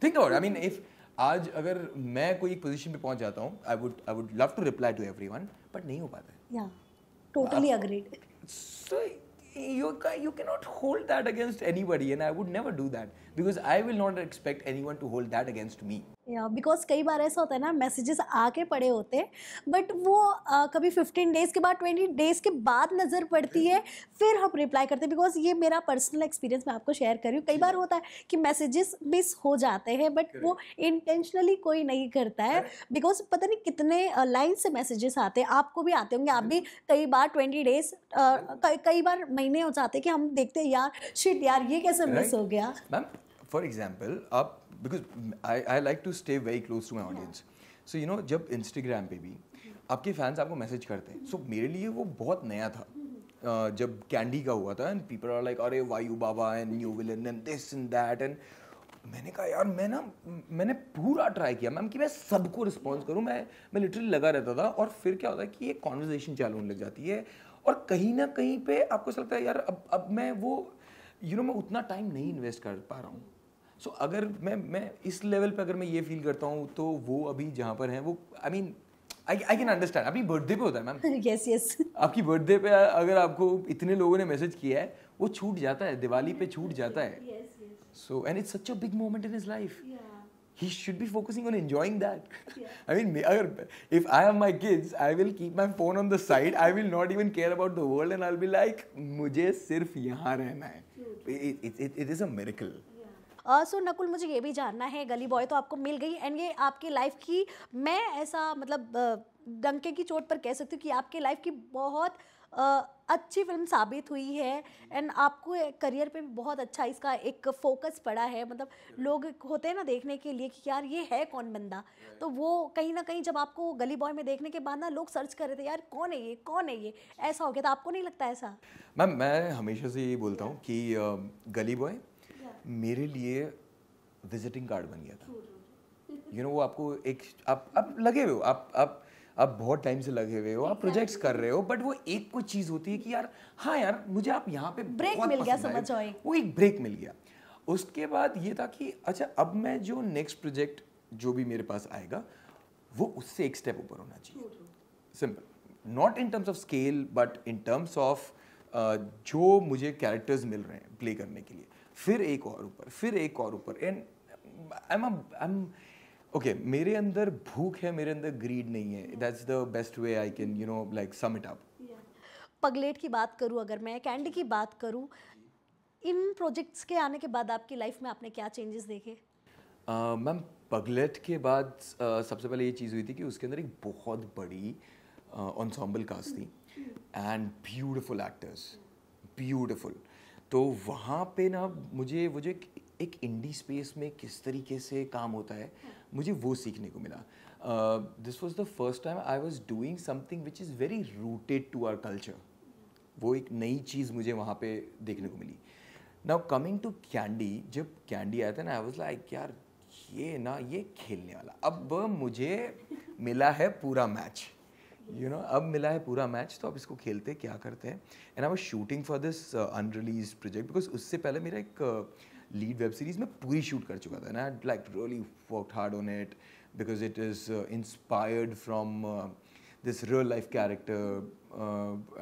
Think about, I mean if आज अगर मैं कोई एक पोजीशन पे पहुंच जाता हूँ, I would love to reply to everyone, but नहीं हो पाता है। Yeah totally agreed. So you cannot hold that against anybody, and I would never do that because I will not expect anyone to hold that against me. या because कई बार ऐसा होता है ना, मैसेजेस आके पड़े होते हैं बट वो कभी 15 डेज के बाद 20 डेज के बाद नज़र पड़ती है, फिर हम रिप्लाई करते हैं। बिकॉज ये मेरा पर्सनल एक्सपीरियंस मैं आपको शेयर कर रही हूँ। कई बार होता है कि मैसेजेस मिस हो जाते हैं बट वो इंटेंशनली कोई नहीं करता है, बिकॉज पता नहीं कितने लाइन से मैसेजेस आते हैं, आपको भी आते होंगे, आप भी कई बार 20 डेज कई बार महीने हो जाते हैं कि हम देखते हैं यार शिट यार ये कैसे मिस हो गया। मैम फॉर एग्जाम्पल आप, because I like to stay very close to my audience. So you know जब Instagram पे भी आपके फैंस आपको मैसेज करते हैं, so मेरे लिए वो बहुत नया था जब कैंडी का हुआ था, and people are like अरे वायु बाबा and new villain and this and that, and मैंने कहा यार मैंने पूरा ट्राई किया मैम कि मैं सबको रिस्पॉन्स करूँ, मैं लिटरली लगा रहता था, और फिर क्या होता है कि ये कॉन्वर्जेशन चालू होने लग जाती है, और कहीं ना कहीं पे आपको ऐसा लगता है यार अब मैं वो मैं उतना टाइम नहीं इन्वेस्ट कर पा रहा हूँ। सो अगर मैं इस लेवल पे अगर मैं ये फील करता हूँ तो वो अभी जहाँ पर हैं वो आई मीन आई कैन अंडरस्टैंड। अभी बर्थडे पे होता है मैम, यस यस, आपकी बर्थडे पे अगर आपको इतने लोगों ने मैसेज किया है वो छूट जाता है, दिवाली पे छूट जाता है। So and it's such a big moment in his life, he should be focusing on enjoying that. I mean if I have my kids I will keep my phone on the side, I will not even care about the world, and I'll be like मुझे सिर्फ यहाँ रहना है। It is a miracle. सो नकुल मुझे ये भी जानना है, गली बॉय तो आपको मिल गई एंड ये आपकी लाइफ की, मैं ऐसा मतलब डंके की चोट पर कह सकती हूँ कि आपकी लाइफ की बहुत अच्छी फिल्म साबित हुई है, एंड आपको करियर पे भी बहुत अच्छा इसका एक फोकस पड़ा है। मतलब लोग होते हैं ना देखने के लिए कि यार ये है कौन बंदा, तो वो कहीं ना कहीं जब आपको गली बॉय में देखने के बाद ना लोग सर्च कर रहे थे यार कौन है ये कौन है ये, ऐसा हो गया था। आपको नहीं लगता ऐसा? मैम मैं हमेशा से ये बोलता हूँ कि गली बॉय मेरे लिए विजिटिंग कार्ड बन गया था। वो आपको एक आप लगे हुए हो, आप बहुत टाइम से लगे हुए हो, आप प्रोजेक्ट्स कर रहे हो, बट वो एक कोई चीज़ होती है कि यार हाँ यार मुझे आप यहाँ पे ब्रेक मिल गया, समझ आओ, वो एक ब्रेक मिल गया। उसके बाद ये था कि अच्छा अब मैं जो नेक्स्ट प्रोजेक्ट जो भी मेरे पास आएगा वो उससे एक स्टेप ऊपर होना चाहिए। Simple, not in terms of scale but in terms of जो मुझे कैरेक्टर्स मिल रहे हैं प्ले करने के लिए, फिर एक और ऊपर, फिर एक और ऊपर, एंड आई एम ओके, मेरे अंदर भूख है, मेरे अंदर ग्रीड नहीं है। That's the best way I can like sum it up. Pagglait की बात करूं, अगर मैं कैंडी की बात करूं, इन प्रोजेक्ट्स के आने के बाद आपकी लाइफ में आपने क्या चेंजेस देखे? मैम पगलेट के बाद सबसे पहले ये चीज़ हुई थी कि उसके अंदर एक बहुत बड़ी ensemble कास्ट थी एंड ब्यूटिफुल एक्टर्स, ब्यूटिफुल। तो वहाँ पे ना मुझे वो जो एक इंडी स्पेस में किस तरीके से काम होता है, मुझे वो सीखने को मिला. This was the first time I was doing something which is very rooted to our culture. वो एक नई चीज़ मुझे वहाँ पे देखने को मिली. नाउ कमिंग टू कैंडी, जब कैंडी आया था ना, आई वाज लाइक यार ये खेलने वाला. अब मुझे मिला है पूरा मैच, अब मिला है पूरा मैच, तो अब इसको खेलते क्या करते हैं. And I was shooting for this unreleased project, because उससे पहले मेरा एक लीड वेब सीरीज में पूरी शूट कर चुका था. And I like really worked hard on it because it is inspired from this real life character,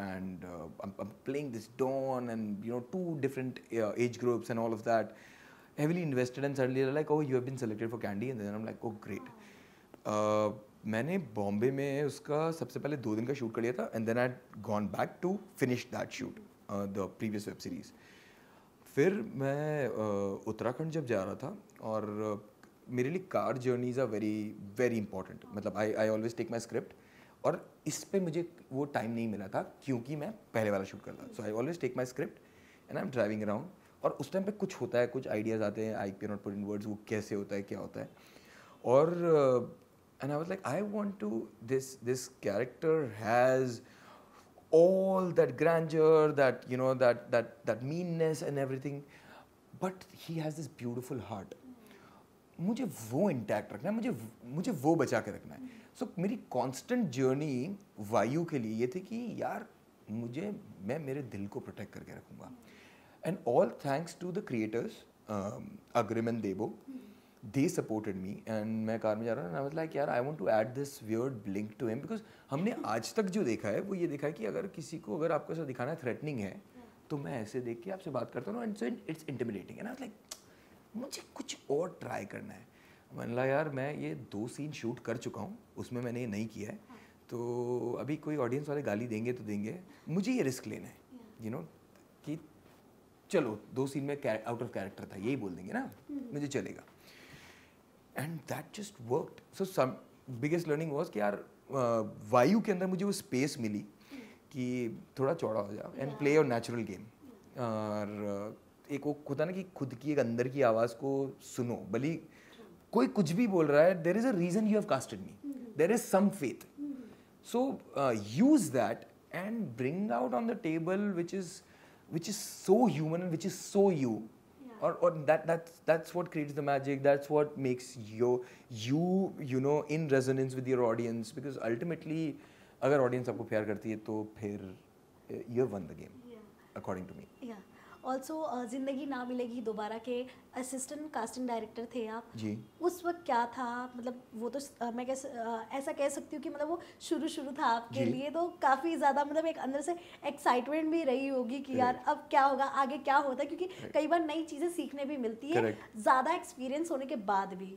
and I'm playing this Dawn, and two different age groups and all of that, heavily invested. And suddenly they're like, oh, you have been selected for Candy. And then I'm like, oh great. मैंने बॉम्बे में उसका सबसे पहले 2 दिन का shoot कर लिया था, and then I'd gone back to finish that shoot, the previous web series. फिर मैं उत्तराखंड जब जा रहा था, और मेरे लिए car journeys are very very important. मतलब I always take my script, और इस पे मुझे वो टाइम नहीं मिला था क्योंकि मैं पहले वाला शूट करता. So I always take my script and I am driving around, और उस टाइम पे कुछ होता है, कुछ आइडियाज़ आते हैं, I can not put in words वो कैसे होता है, क्या होता है. और and I was like, I want to this character has all that grandeur, that meanness and everything, but he has this beautiful heart. मुझे वो इंटैक्ट रखना है, मुझे वो बचा के रखना है. सो मेरी कांस्टेंट जर्नी वायु के लिए ये थी कि यार मैं मेरे दिल को प्रोटेक्ट करके रखूँगा. And all thanks to the creators, Agrim and Debo, they supported me. And मैं कार में जा रहा हूँ, आई वाज लाइक यार I want to add this weird blink to him, because हमने आज तक जो देखा है वो ये देखा है कि अगर किसी को, अगर आपको ऐसा दिखाना है थ्रेटनिंग है, तो मैं ऐसे देख के आपसे बात करता हूँ, and so it's intimidating. And I was like मुझे कुछ और ट्राई करना है. मैंने कहा यार मैं ये 2 सीन शूट कर चुका हूँ, उसमें मैंने ये नहीं किया है, तो अभी कोई ऑडियंस वाले गाली देंगे तो देंगे, मुझे ये रिस्क लेना है. कि चलो 2 सीन में आउट ऑफ कैरेक्टर था, यही बोल देंगे ना, मुझे चलेगा. And that just worked. So some biggest learning was कि यार वायु के अंदर मुझे वो स्पेस मिली कि थोड़ा चौड़ा हो जाओ and play your natural game. और एक वो होता ना कि खुद की एक अंदर की आवाज़ को सुनो, भली कोई कुछ भी बोल रहा है, there is a reason you have casted me, there is some faith. So use that and bring out on the table which is so human and which is so you. Or that's what creates the magic. That's what makes you in resonance with your audience, because ultimately अगर audience आपको प्यार करती है तो फिर you have won the game, according to me. Also जिंदगी ना मिलेगी दोबारा के असिस्टेंट कास्टिंग डायरेक्टर थे आप जी. उस वक्त क्या था, मतलब वो तो मैं ऐसा कह सकती हूँ कि मतलब वो शुरू था आपके लिए, तो काफ़ी ज़्यादा मतलब एक अंदर से एक्साइटमेंट भी रही होगी कि यार अब क्या होगा, आगे क्या होता है, क्योंकि कई बार नई चीज़ें सीखने भी मिलती है ज़्यादा एक्सपीरियंस होने के बाद भी.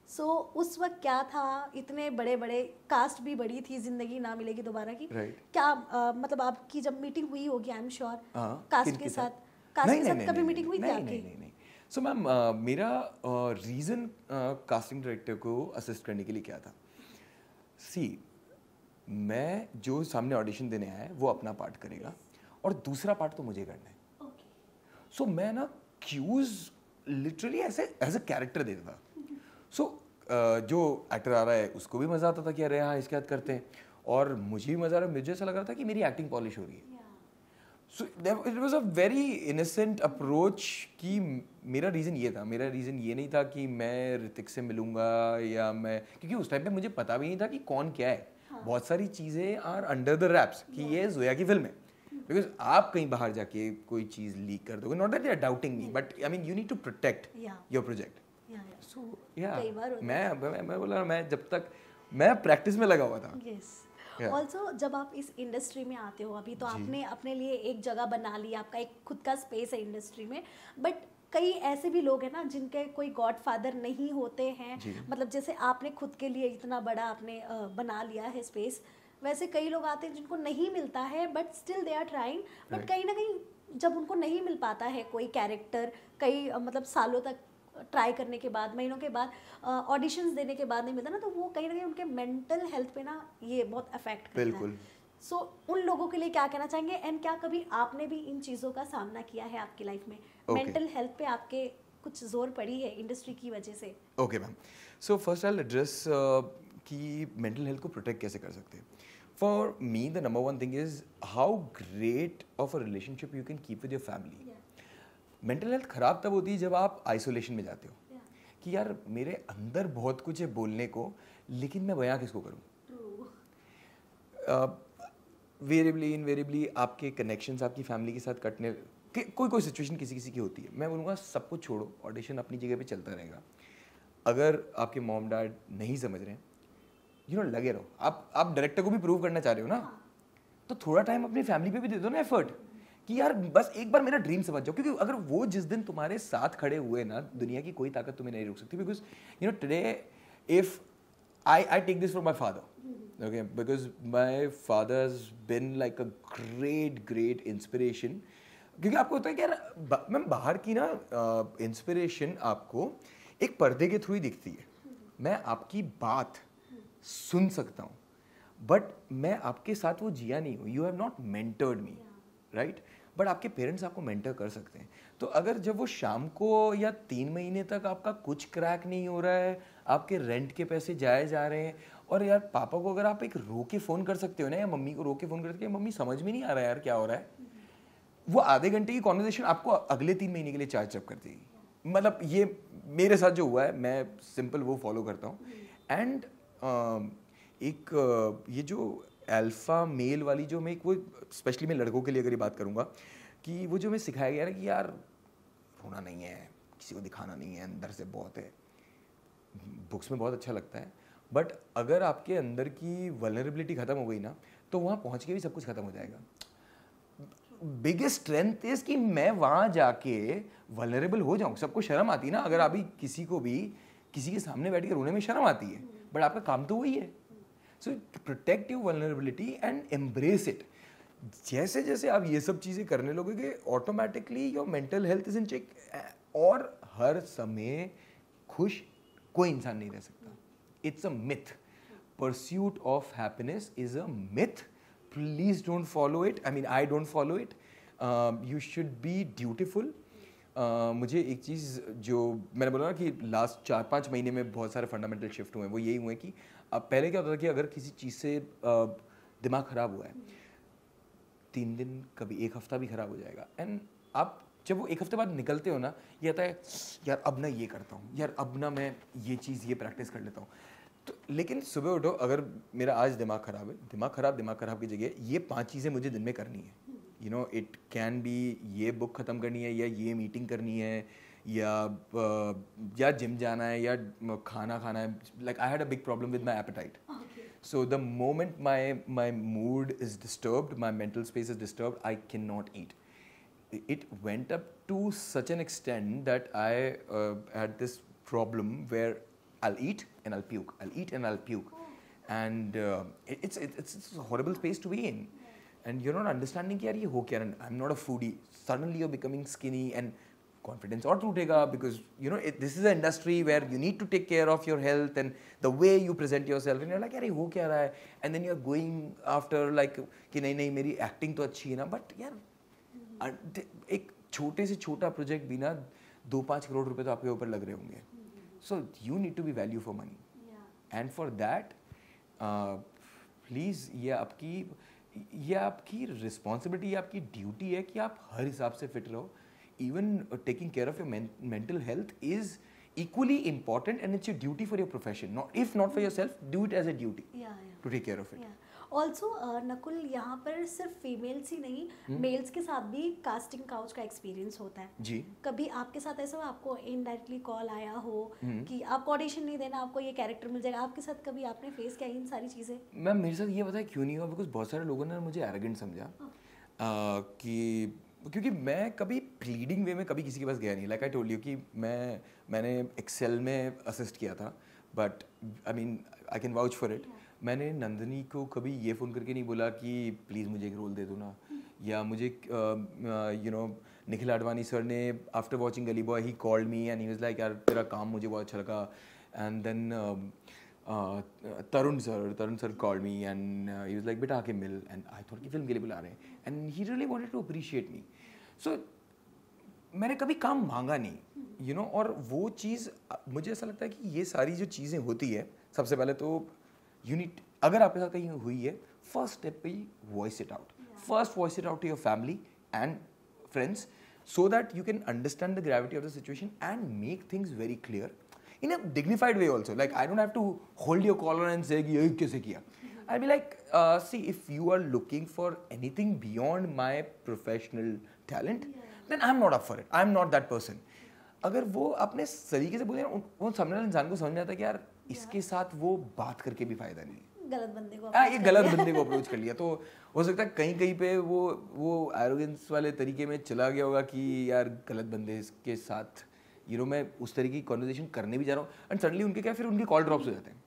सो उस वक्त क्या था, इतने बड़े कास्ट भी बड़ी थी जिंदगी ना मिलेगी दोबारा की, क्या मतलब आपकी जब मीटिंग हुई होगी, आई एम श्योर कास्ट के साथ कभी मीटिंग हुई थी आपकी? नहीं. सो मैम मेरा रीज़न कास्टिंग डायरेक्टर को असिस्ट करने के लिए क्या था, सी मैं जो सामने ऑडिशन देने आया है वो अपना पार्ट करेगा, और दूसरा पार्ट तो मुझे करना है. सो मैं ना क्यूज लिटरली ऐसे एज अ कैरेक्टर देता था. सो जो एक्टर आ रहा है उसको भी मज़ा आता था कि अरे हाँ इसके साथ करते हैं, और मुझे भी मज़ा आ रहा है, मुझे ऐसा लग रहा था कि मेरी एक्टिंग पॉलिश हो रही है. So it was a very innocent approach कि मेरा रीज़न ये नहीं था कि मैं ऋतिक से मिलूँगा, या मैं, क्योंकि उस टाइम पे मुझे पता भी नहीं था कि कौन क्या है. बहुत सारी चीज़ें आर अंडर द रैप्स कि ये जोया की फिल्म है, बिकॉज आप कहीं बाहर जाके कोई चीज़ लीक कर दोगे, not that they are doubting me, but I mean you need to protect your project. So या मैं बोला, मैं जब तक मैं प्रैक्टिस में लगा हुआ था. ऑल्सो जब आप इस इंडस्ट्री में आते हो अभी, तो आपने अपने लिए एक जगह बना ली, आपका एक खुद का स्पेस है इंडस्ट्री में, बट कई ऐसे भी लोग हैं ना जिनके कोई गॉडफादर नहीं होते हैं, मतलब जैसे आपने खुद के लिए इतना बड़ा आपने बना लिया है स्पेस, वैसे कई लोग आते हैं जिनको नहीं मिलता है, but still they are trying, but कहीं ना कहीं जब उनको नहीं मिल पाता है कोई कैरेक्टर, कई मतलब सालों तक ट्राई करने के बाद, महीनों के बाद, ऑडिशंस देने के बाद नहीं मिलता ना, तो वो कहीं ना कहीं उनके मेंटल हेल्थ पे ना ये बहुत अफेक्ट करता है. सो उन लोगों के लिए क्या कहना चाहेंगे एंड क्या कभी आपने भी इन चीज़ों का सामना किया है आपकी लाइफ में? Okay. मेंटल हेल्थ पे आपके कुछ जोर पड़ी है इंडस्ट्री की वजह से? Okay ma'am, so first I address कि मेंटल हेल्थ को प्रोटेक्ट कैसे कर सकते हैं. For me the number one thing is how great of a relationship you can keep with your family. Mental health खराब तब होती है जब आप आइसोलेशन में जाते हो कि यार मेरे अंदर बहुत कुछ है बोलने को, लेकिन मैं बयां किसको करूं. वेरिएबली इनवेरिएबली आपके कनेक्शंस आपकी फैमिली के साथ कटने कोई कोई सिचुएशन किसी किसी की होती है. मैं बोलूँगा सब कुछ छोड़ो, ऑडिशन अपनी जगह पे चलता रहेगा. अगर आपके मॉम डैड नहीं समझ रहे हैं लगे रहो. आप डायरेक्टर को भी प्रूव करना चाह रहे हो ना, तो थोड़ा टाइम अपनी फैमिली पे भी दे दो ना एफर्ट कि यार बस एक बार मेरा ड्रीम समझ जाओ. क्योंकि अगर वो जिस दिन तुम्हारे साथ खड़े हुए ना, दुनिया की कोई ताकत तुम्हें नहीं रोक सकती. Because today if I take this from my father, okay, because my father has been like a great inspiration. क्योंकि आपको होता है कि यार मैम बाहर की ना इंस्पिरेशन आपको एक पर्दे के थ्रू ही दिखती है. मैं आपकी बात सुन सकता हूँ बट मैं आपके साथ वो जिया नहीं हूँ. You have not mentored me, right. But आपके पेरेंट्स आपको मेंटर कर सकते हैं. तो अगर जब वो शाम को या 3 महीने तक आपका कुछ क्रैक नहीं हो रहा है, आपके रेंट के पैसे जाए जा रहे हैं, और यार पापा को अगर आप एक रो के फ़ोन कर सकते हो ना, या मम्मी को रो के फ़ोन करके मम्मी समझ में नहीं आ रहा है यार क्या हो रहा है, वो आधे घंटे की कॉन्वर्जेशन आपको अगले 3 महीने के लिए चार्ज अप कर देगी. मतलब ये मेरे साथ जो हुआ है, मैं सिंपल वो फॉलो करता हूँ. एंड एक ये जो अल्फा मेल वाली जो मैं वो स्पेशली मैं लड़कों के लिए अगर ये बात करूँगा कि वो जो मैं सिखाया गया ना कि यार रोना नहीं है, किसी को दिखाना नहीं है, अंदर से बहुत है. बुक्स में बहुत अच्छा लगता है बट अगर आपके अंदर की वल्नरेबिलिटी ख़त्म हो गई ना, तो वहाँ पहुँच के भी सब कुछ ख़त्म हो जाएगा. बिगेस्ट स्ट्रेंथ इज कि मैं वहाँ जाके वल्नरेबल हो जाऊँ. सबको शर्म आती है ना, अगर अभी किसी को भी किसी के सामने बैठ के रोने में शर्म आती है, बट आपका काम तो वही है. So protect your vulnerability and embrace it. जैसे जैसे आप ये सब चीज़ें करने लगोगे, automatically your mental health is in check. और हर समय खुश कोई इंसान नहीं रह सकता. It's a myth. Pursuit of happiness is a myth. Please don't follow it. I mean I don't follow it. You should be dutiful. मुझे एक चीज़ जो मैंने बोला ना कि लास्ट 4-5 महीने में बहुत सारे फंडामेंटल शिफ्ट हुए हैं, वो यही हुए कि अब पहले क्या होता था कि अगर किसी चीज़ से दिमाग ख़राब हुआ है, 3 दिन कभी 1 हफ्ता भी ख़राब हो जाएगा. एंड आप जब वो 1 हफ्ते बाद निकलते हो ना, ये आता है यार अब ना ये करता हूँ, यार अब ना मैं ये चीज़ ये प्रैक्टिस कर लेता हूँ. तो लेकिन सुबह उठो, अगर मेरा आज दिमाग ख़राब है, दिमाग ख़राब की जगह ये 5 चीज़ें मुझे दिन में करनी है. इट कैन बी ये बुक ख़त्म करनी है, या ये मीटिंग करनी है, या जिम जाना है, या खाना खाना है. Like I had a big problem with my appetite. So the moment my mood is disturbed, my mental space is disturbed, I cannot eat. It went up to such an extent that I had this problem where I'll eat and I'll puke. I'll eat and I'll puke. And it's a horrible space to be in. And you're not understanding कि यार ये हो क्या रहा है. I'm not a foodie. Suddenly you're becoming skinny and confidence और टूटेगा because this is an industry where you need to take care of your health and the way you present yourself, and you're like यार ये हो क्या रहा है. And then you're going after like कि नहीं मेरी एक्टिंग तो अच्छी है ना, बट यार एक छोटे से छोटा प्रोजेक्ट भी ना 2-5 करोड़ रुपए तो आपके ऊपर लग रहे होंगे. So you need to be value for money. And for that please ये आपकी रिस्पॉन्सिबिलिटी, आपकी ड्यूटी है कि आप हर हिसाब से फिट रहो. Even taking care of your mental health is equally important, and it's your duty for your profession. If not for yourself, do it as a duty to take care of it. Also Nakul, यहाँ पर सिर्फ females ही नहीं, mails के साथ भी casting couch का experience होता है जी. कभी आपके साथ ऐसा हो, आपको इनडायरेक्टली कॉल आया हो कि आपको ऑडिशन नहीं देना, आपको ये कैरेक्टर मिल जाएगा, आपके साथ कभी आपने फेस किया इन सारी चीज़ें? मैम मेरे साथ ये पता है क्यों नहीं हुआ, बिकॉज बहुत सारे लोगों ने मुझे एरोगेंट समझा कि क्योंकि मैं कभी प्लीडिंग वे में कभी किसी के पास गया नहीं. लाइक आई टोल्ड यू कि मैंने एक्सेल में असिस्ट किया था, but I mean I can vouch for it. मैंने नंदिनी को कभी ये फ़ोन करके नहीं बोला कि प्लीज़ मुझे एक रोल दे दो ना, या मुझे निखिल आडवाणी सर ने after watching Gully Boy he called me and he was like यार तेरा काम मुझे बहुत अच्छा लगा. And then Tarun sir called me and he was like, "बेटा आके मिल," and I thought कि फिल्म के लिए बुला रहे हैं, and he really wanted to appreciate me. So मैंने कभी काम मांगा नहीं, you know, और वो चीज़ मुझे ऐसा लगता है कि ये सारी जो चीज़ें होती है, सबसे पहले तो यूनिट अगर आपके साथ कहीं हुई है, फर्स्ट स्टेप पे ही voice it out. First voice it out to your family and friends so that you can understand the gravity of the situation and make things very clear in a dignified way also. Like, I don't have to hold your collar and say कि ये कैसे किया. I'll be like, see, if you are looking for anything beyond my professional talent, then I'm not up for it. I'm not that person. अगर वो अपने तरीके से बोले ना, वो सामने वाले इंसान को समझ आता है कि यार इसके साथ वो बात करके भी फायदा नहीं है. गलत बंदे को ये गलत बंदे को अप्रोच कर लिया, तो हो सकता है कहीं कहीं पे वो एरोगेंस वाले तरीके में चला गया होगा कि यार गलत बंदे के साथ मैं उस तरीके की कॉन्वर्सेशन करने भी जा रहा हूँ, एंड सडनली उनके क्या फिर उनके कॉल ड्रॉप्स हो जाते हैं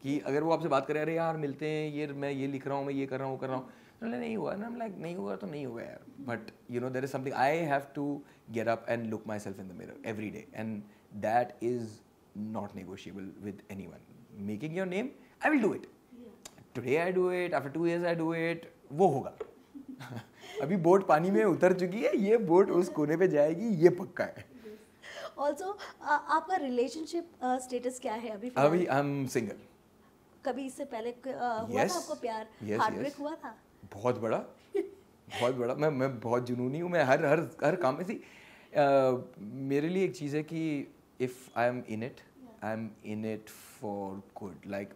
कि अगर वो आपसे बात करें, अरे यार मिलते हैं, ये मैं ये लिख रहा हूँ, मैं ये कर रहा हूँ, वो कर रहा हूँ, नहीं हुआ ना, लाइक नहीं हुआ तो नहीं होगा यार. But there is something I have to get up and look myself in the mirror every day, and that is not negotiable with anyone. Making your name, I will do it. Today I do it, after 2 years I do it, वो होगा. अभी boat पानी में उतर चुकी है, ये boat उस कोने पे जाएगी, ये पक्का है. ऑल्सो आपका रिलेशनशिप स्टेटस क्या है अभी? अभी आई एम सिंगल. कभी इससे पहले हुआ था आपको प्यार? हार्ट ब्रेक हुआ था? बहुत बड़ा, बहुत बड़ा. मैं बहुत जुनूनी हूँ. मैं हर काम में मेरे लिए एक चीज़ है कि if I am in it for good. Like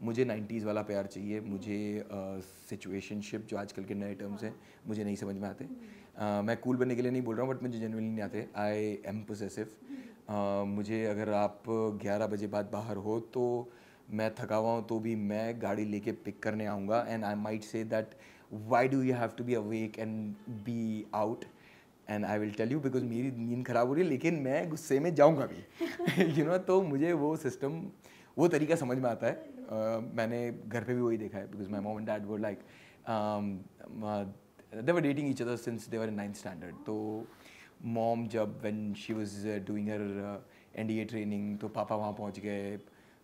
मुझे 90s वाला प्यार चाहिए. मुझे सिचुएशनशिप जो आजकल के नए टर्म्स हैं मुझे नहीं समझ में आते. मैं कूल बनने के लिए नहीं बोल रहा हूँ, बट मुझे जेन्युइनली नहीं आते. I am possessive. मुझे अगर आप 11 बजे बाद बाहर हो तो मैं थका हुआ हूँ तो भी मैं गाड़ी लेके पिक करने आऊँगा, and I might say that why do you have to be awake and be out, and I will tell you because मेरी नींद ख़राब हो रही है, लेकिन मैं गुस्से में जाऊँगा भी. तो मुझे वो सिस्टम, वो तरीका समझ में आता है. मैंने घर पे भी वही देखा है, because my mom and dad were like they were dating each other since they were in 9th standard. तो मॉम जब when she was doing her NDA training, तो पापा वहाँ पहुँच गए.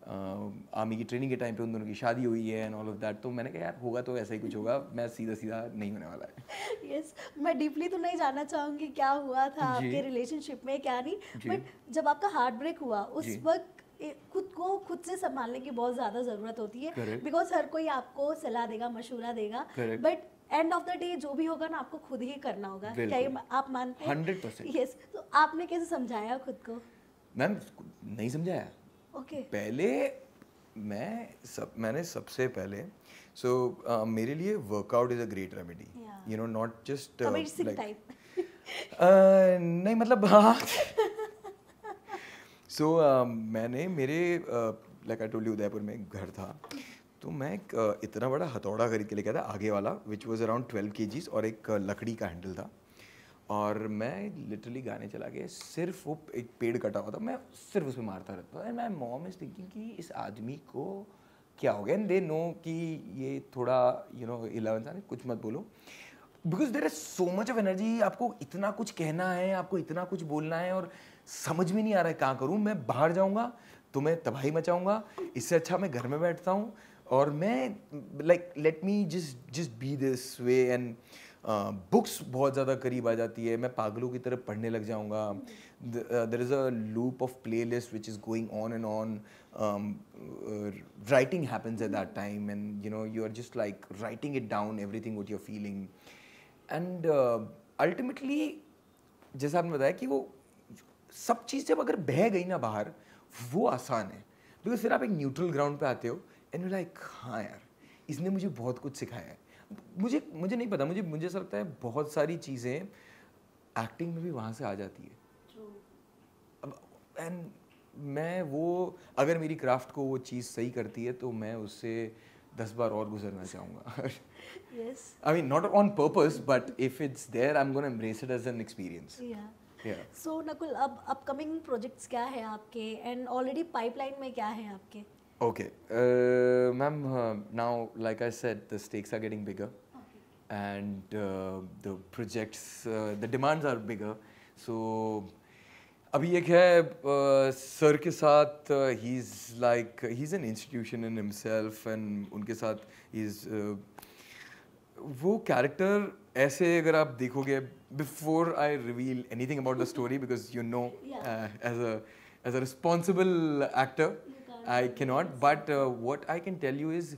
आर्मी की ट्रेनिंग के टाइम पे उन दोनों की शादी हुई है एंड ऑल ऑफ दैट. तो मैंने कहा यार होगा तो ऐसा ही कुछ होगा, मैं सीधा नहीं होने वाला है. यस, मैं डीपली तो नहीं जानना चाहूँगी क्या हुआ था आपके रिलेशनशिप में, क्या नहीं, बट जब आपका हार्ट ब्रेक हुआ उस वक्त खुद से संभालने की बहुत ज़्यादा ज़रूरत होती है, बिकॉज हर कोई आपको सलाह देगा, मशवरा देगा, but end of the day जो भी होगा ना आपको खुद ही करना होगा. क्या ये आप मानते हैं? 100%. यस. तो आपने कैसे समझाया खुद को? मैम नहीं समझाया. ओके. पहले मैंने सबसे पहले मेरे लिए workout is a great remedy. Not just नहीं, मतलब हाँ. मैंने मेरे like I told you Udaipur में एक घर था, तो मैं एक इतना बड़ा हथौड़ा खरीद के लेके आया था आगे वाला, विच वॉज अराउंड 12 kgs, और एक लकड़ी का हैंडल था. और मैं लिटरली गाने चला के सिर्फ वो एक पेड़ कटा हुआ था, मैं सिर्फ उसमें मारता रहता था. And my mom is thinking कि इस आदमी को क्या हो गया, एंड दे नो कि ये थोड़ा 11 साल, कुछ मत बोलो, because there is so much of energy. आपको इतना कुछ कहना है, आपको इतना कुछ बोलना है, और समझ में नहीं आ रहा है कहाँ करूँ. मैं बाहर जाऊँगा तो मैं तबाही मचाऊँगा, इससे अच्छा मैं घर में बैठता हूँ और मैं like let me just be this way. And books बहुत ज़्यादा करीब आ जाती है, मैं पागलों की तरह पढ़ने लग जाऊँगा. There is a loop of playlist which is going on and on. Writing happens at that time, and you are just like writing it down, everything what you are feeling. And ultimately जैसा आपने बताया कि वो सब चीज़ जब अगर बह गई ना बाहर, वो आसान है, बिकॉज फिर आप एक न्यूट्रल ग्राउंड पे आते हो एंड यू लाइक हाँ यार इसने मुझे बहुत कुछ सिखाया है. मुझे नहीं पता, मुझे ऐसा लगता है बहुत सारी चीज़ें एक्टिंग में भी वहाँ से आ जाती है. एंड मैं वो अगर मेरी क्राफ्ट को वो चीज़ सही करती है तो मैं उससे 10 बार और गुजरना चाहूँगा. Yes. I mean, not on purpose, but if it's there, I'm going to embrace it as an experience. Yeah. So Nakul, अब अपकमिंग प्रोजेक्ट्स क्या है आपके, एंड ऑलरेडी पाइपलाइन में क्या है आपके? Okay, ma'am, now like I said, the stakes are getting bigger, and the projects, the demands are bigger. So अभी एक है सर के साथ, he is an institution in himself, and उनके साथ इज वो कैरेक्टर ऐसे अगर आप देखोगे, before I reveal anything about the story, because you know as a responsible actor I can not, but what I can tell you is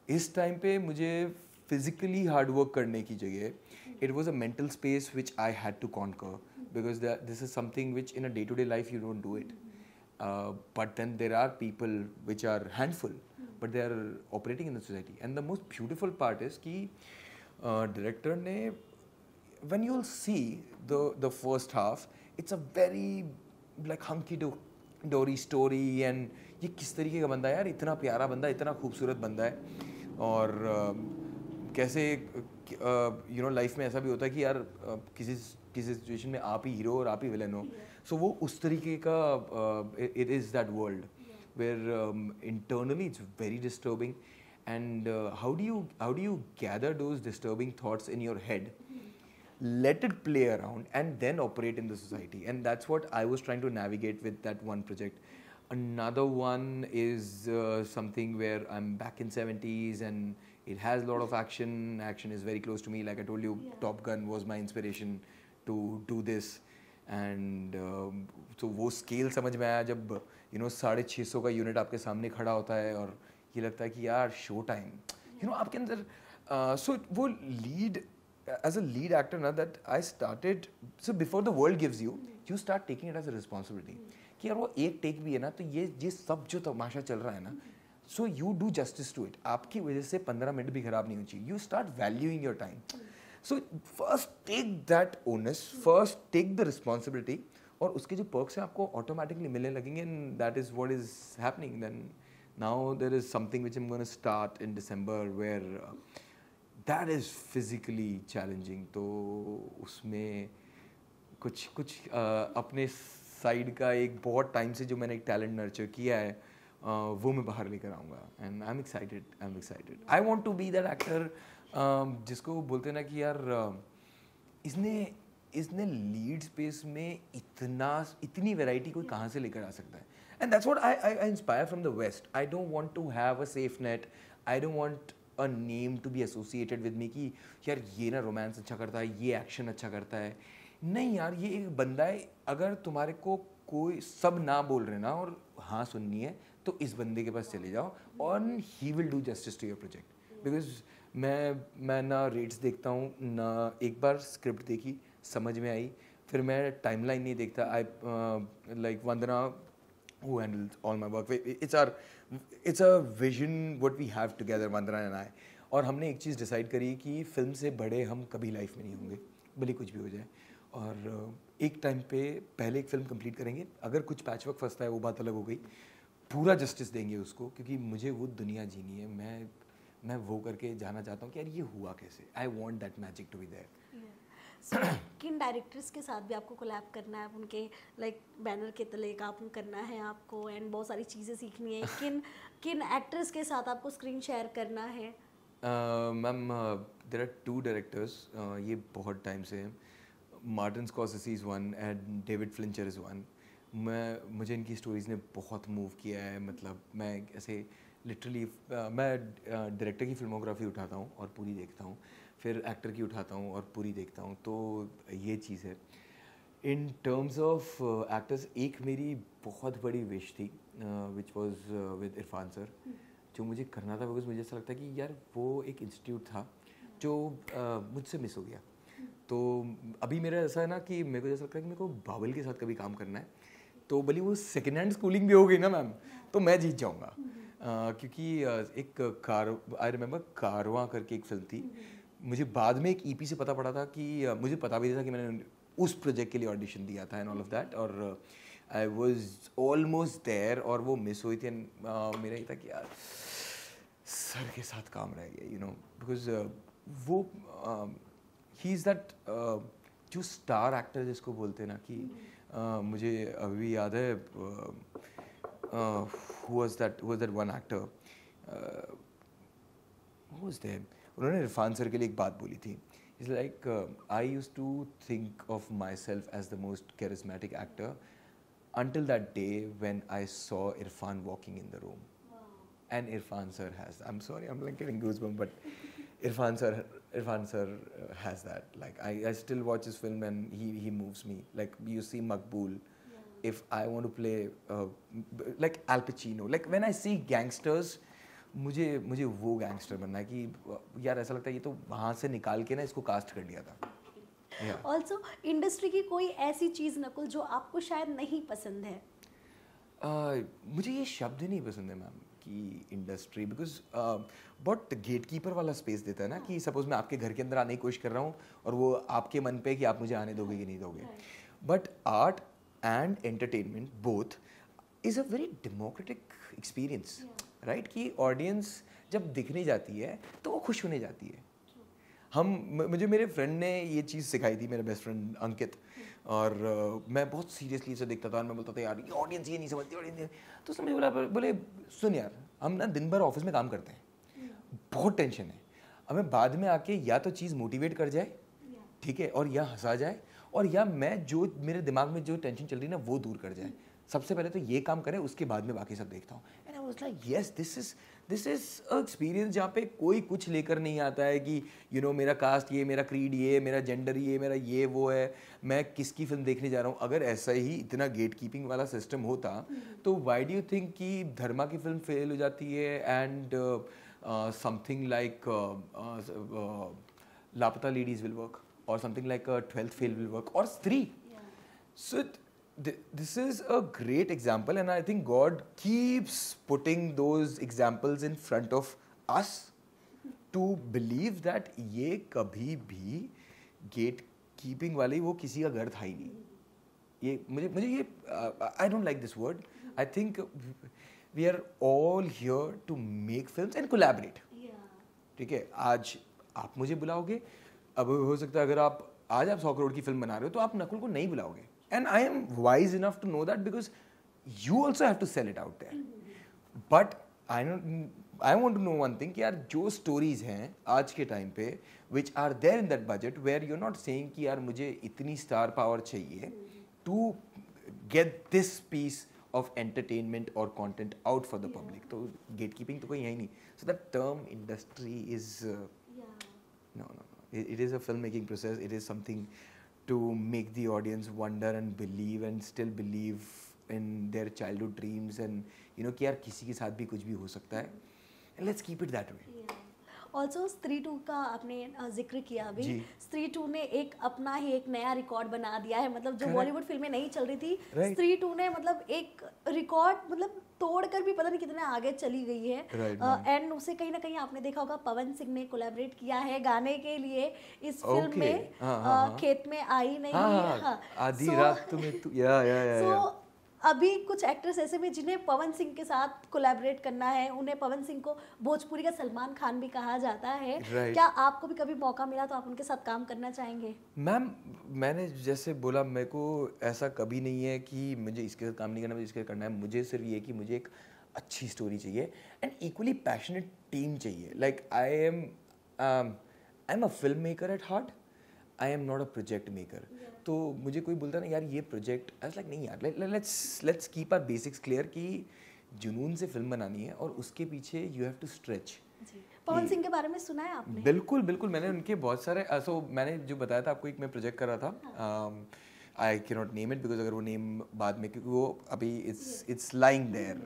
इस time पे मुझे फिजिकली हार्ड वर्क करने की जगह it was a mental space which I had to conquer, because this is something which in a day-to-day life you don't do it. But then there are people which are handful, but they are operating in the society. And the most beautiful part is कि director ने, when you'll see the first half, it's a very like hunky-dory story, and ये किस तरीके का बंदा है यार, इतना प्यारा बंदा, इतना खूबसूरत बंदा है, और कैसे यू नो लाइफ में ऐसा भी होता है कि यार किसी सिचुएशन में आप ही हीरो और आप ही विलन हो, सो वो उस तरीके का it is that world where internally it's very disturbing, and how do you gather those disturbing thoughts in your head, let it play around and then operate in the society, and that's what I was trying to navigate with that one project. Another one is something where I'm back in 70s and it has a lot of action is very close to me, like I told you. Top Gun was my inspiration to do this, and so वो scale समझ में आया जब 650 का unit आपके सामने खड़ा होता है और ये लगता है कि यार शो टाइम आपके अंदर, so वो lead as a lead actor ना, that I started, so before the world gives you, you start taking it as a responsibility कि यार वो एक टेक भी है ना, तो ये सब जो तमाशा चल रहा है ना, so you do justice to it. आपकी वजह से 15 मिनट भी खराब नहीं होनी चाहिए. You start valuing your time. So first take that onus, first take the responsibility, और उसके जो perks हैं आपको automatically मिलने लगेंगे, and that is what is happening. Then now there is something which I'm going to start in December where that is physically challenging. तो उसमें कुछ अपने साइड का एक बहुत टाइम से जो मैंने एक टैलेंट नर्चर किया है वो मैं बाहर लेकर आऊँगा, and I am excited. I want to be that actor जिसको बोलते हैं ना कि यार इसने लीड स्पेस में इतनी वैरायटी कोई कहाँ से लेकर आ सकता है. And that's what I inspire from the west. I don't want to have a safe net. I don't want a name to be associated with me कि यार ये ना रोमांस अच्छा करता है, ये एक्शन अच्छा करता है. नहीं यार, ये एक बंदा है. अगर तुम्हारे को कोई सब ना बोल रहे ना और हाँ सुननी है, तो इस बंदे के पास चले जाओ और he will do justice to your project. Because मैं ना रेट्स देखता हूँ ना, एक बार स्क्रिप्ट देखी समझ में आई, फिर मैं टाइमलाइन नहीं देखता. I like Vandana who handles all my work. It's a vision what we have together, Vandana and I. और हमने एक चीज़ डिसाइड करी कि फिल्म से बड़े हम कभी लाइफ में नहीं होंगे, भले कुछ भी हो जाए. और एक टाइम पे पहले एक फिल्म कंप्लीट करेंगे, अगर कुछ पैच वर्क फंसता है वो बात अलग हो गई, पूरा जस्टिस देंगे उसको, क्योंकि मुझे वो दुनिया जीनी है. मैं वो करके जाना चाहता हूँ कि यार ये हुआ कैसे. I want that magic to be there. किन डायरेक्टर्स के साथ भी आपको कोलैब करना है, उनके लाइक बैनर के तले काम करना है आपको, एंड बहुत सारी चीज़ें सीखनी है. किन एक्टर्स के साथ आपको स्क्रीन शेयर करना है? मैम देयर आर 2 डायरेक्टर्स, ये बहुत टाइम से हैं. Martin Scorsese is one and David Fincher is one. मुझे इनकी स्टोरीज़ ने बहुत मूव किया है. मतलब मैं ऐसे लिटरली मैं डायरेक्टर की फिल्मोग्राफी उठाता हूँ और पूरी देखता हूँ, फिर एक्टर की उठाता हूँ और पूरी देखता हूँ. तो ये चीज़ है. इन टर्म्स ऑफ एक्टर्स, एक मेरी बहुत बड़ी विश थी which was with Irfan sir, जो मुझे करना था, बिकॉज मुझे ऐसा लगता है कि यार वो एक इंस्टीट्यूट था जो मुझसे मिस हो गया. तो अभी मेरा ऐसा है ना कि मेरे को जैसा लगता है कि मेरे को बाबल के साथ कभी काम करना है, तो भले वो सेकेंड हैंड स्कूलिंग भी हो गई ना मैम, तो मैं जीत जाऊँगा. क्योंकि एक आई रिमेंबर कारवां करके एक फिल्म थी. मुझे बाद में एक ईपी से पता पड़ा था कि मुझे पता भी नहीं था कि मैंने उस प्रोजेक्ट के लिए ऑडिशन दिया था एंड ऑल ऑफ दैट, और आई वाज ऑलमोस्ट देयर और वो मिस हुई थी. मेरा ये था कि यार सर के साथ काम रह गया, बिकॉज वो ही इज़ दैट जो स्टार एक्टर जिसको बोलते हैं ना कि मुझे अभी याद है who was that one actor, who was there, उन्होंने इरफान सर के लिए एक बात बोली थी. It's like I used to think of myself as the most charismatic actor, until that day when I saw Irfan walking in the room. And Irfan sir has, I'm sorry, I'm like getting goosebumps, but Irfan sir has that. Like I still watch his film and he moves me. Like you see Maqbool, if I want to play like Al Pacino, like when I see gangsters, मुझे वो gangster बनना है कि यार ऐसा लगता है ये तो वहाँ से निकाल के ना इसको कास्ट कर दिया था। ऑल्सो इंडस्ट्री की कोई ऐसी चीज़ नकुल जो आपको शायद नहीं पसंद है? मुझे ये शब्द ही नहीं पसंद है मैम कि इंडस्ट्री, बिकॉज बहुत गेट कीपर वाला स्पेस देता है ना कि सपोज मैं आपके घर के अंदर आने की कोशिश कर रहा हूँ और वो आपके मन पे कि आप मुझे आने दोगे कि नहीं दोगे। But art and entertainment both is a very democratic experience, right? कि ऑडियंस जब दिखने जाती है तो वो खुश होने जाती है। मुझे मेरे फ्रेंड ने ये चीज़ सिखाई थी, मेरे बेस्ट फ्रेंड अंकित, और मैं बहुत सीरियसली इसे देखता था और मैं बोलता था यार ये ऑडियंस ये नहीं समझती, ऑडियंस। तो उसने मुझे बोले सुन यार, हम ना दिन भर ऑफिस में काम करते हैं, बहुत टेंशन है, हमें बाद में आके या तो चीज़ मोटिवेट कर जाए, ठीक है, और या हंसा जाए, और या मैं जो मेरे दिमाग में जो टेंशन चल रही है ना वो दूर कर जाए। सबसे पहले तो ये काम करें, उसके बाद में बाकी सब देखता हूँ। And I was like yes, this is a experience जहाँ पे कोई कुछ लेकर नहीं आता है कि यू नो मेरा कास्ट ये, मेरा क्रीड ये, मेरा जेंडर ये, मेरा ये वो है, मैं किसकी फिल्म देखने जा रहा हूँ। अगर ऐसा ही इतना गेट कीपिंग वाला सिस्टम होता तो वाई डू यू थिंक कि धर्मा की फिल्म फेल हो जाती है एंड समथिंग लाइक लापता ladies will work, or something like a 12th fail will work, or Stree. So this is a great example, and I think God keeps putting those examples in front of us to believe that ये कभी भी gatekeeping वाली वो किसी का घर था ही नहीं। ये मुझे ये I don't like this word. I think we are all here to make films and collaborate. ठीक है, आज आप मुझे बुलाओगे, अब हो सकता है अगर आज आप 100 करोड़ की फिल्म बना रहे हो तो आप नकुल को नहीं बुलाओगे, and I am wise enough to know that because you also have to sell it out there. But I want to know one thing कि यार जो स्टोरीज हैं आज के टाइम पे which are there in that budget where you are not saying कि यार मुझे इतनी स्टार पावर चाहिए to get this piece of entertainment और content out for the public, तो गेट कीपिंग तो कोई है ही नहीं। So that term industry is no. It is a filmmaking process. It is something to make the audience wonder and believe and still believe in their childhood dreams and you know कि यार किसी के साथ भी कुछ भी हो सकता है, and let's keep it that way. Also स्त्री 2 का आपने जिक्र किया अभी। स्त्री 2 ने एक अपना ही एक नया रिकॉर्ड बना दिया है, मतलब जो बॉलीवुड फिल्में नहीं चल रही थी, स्त्री 2 ने मतलब एक रिकॉर्ड मतलब तोड़कर भी पता नहीं कितने आगे चली गई है। एंड उसे कहीं ना कहीं आपने देखा होगा पवन सिंह ने कोलैबोरेट किया है गाने के लिए इस फिल्म में, खेत में आई नहीं आधी रात तुम्हें या अभी कुछ एक्ट्रेस ऐसे भी जिन्हें पवन सिंह के साथ कोलैबोरेट करना है, उन्हें पवन सिंह को भोजपुरी का सलमान खान भी कहा जाता है। क्या आपको भी कभी मौका मिला तो आप उनके साथ काम करना चाहेंगे? मैम मैंने जैसे बोला, मेरे को ऐसा कभी नहीं है कि मुझे इसके साथ काम नहीं करना, मुझे इसके साथ करना है। मुझे सिर्फ ये कि मुझे एक अच्छी स्टोरी चाहिए एंड इक्वली पैशनेट टीम चाहिए। Like I am a film maker at heart, I am not a project maker. तो मुझे कोई बोलता ना यार ये प्रोजेक्ट, आई वाज लाइक नहीं यार, let's keep our basics clear कि जुनून से फिल्म बनानी है और उसके पीछे you have to stretch. Pawan Singh के बारे में सुना है आपने? बिल्कुल बिल्कुल, मैंने उनके बहुत सारे मैंने जो बताया था आपको, एक मैं प्रोजेक्ट कर रहा था, I can not name it because अगर वो नेम बाद में, क्योंकि वो अभी it's lying there,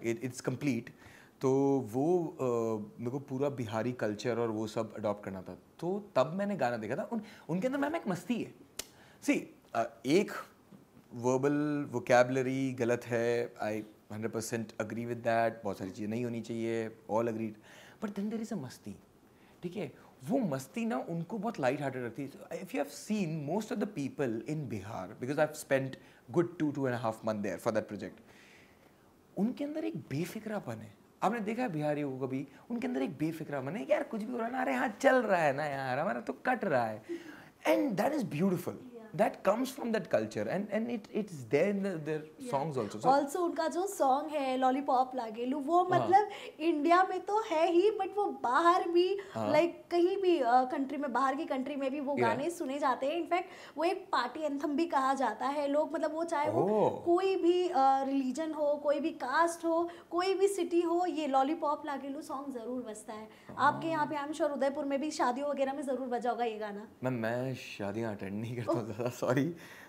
it's complete, तो वो मेरे को पूरा बिहारी कल्चर और वो सब अडॉप्ट करना था। तो तब मैंने गाना देखा था, उनके अंदर मैम एक मस्ती है। सी एक वर्बल वोकैबुलरी गलत है, आई 100% अग्री विद दैट, बहुत सारी चीज़ें नहीं होनी चाहिए, all agreed, but then there is a मस्ती, ठीक है। वो मस्ती ना उनको बहुत लाइट हार्टेड रखती है। If you have seen most of the people in Bihar, because I have spent good 2.5 months there for that project, उनके अंदर एक बेफिक्रापन है। आपने देखा है बिहारियों को कभी, उनके अंदर एक बेफिक्रापन है, यार कुछ भी हो रहा है ना, अरे हाँ चल रहा है ना यार, हमारा तो कट रहा है, and that is beautiful. that comes from that culture and it's there in their songs also. So also उनका जो सॉन्ग है लॉलीपॉप लागेलू वो हाँ। मतलब इंडिया में तो है ही बट वो बाहर भी हाँ। लाइक कहीं भी कंट्री में बाहर की कंट्री में भी वो Yeah. गाने सुने जाते हैं इनफैक्ट वो एक पार्टी एंथम भी कहा जाता है लोग मतलब वो चाहे वो Oh. कोई भी रिलीजन हो कोई भी कास्ट हो कोई भी सिटी हो ये लॉलीपॉप लागेलू सॉन्ग जरूर बजता है आपके यहाँ पे आई एम श्योर उदयपुर में भी शादियों वगैरह में जरूर बजा होगा ये गाना मैं शादियाँ अटेंड नहीं करता हूँ ज़्यादा, सॉरी,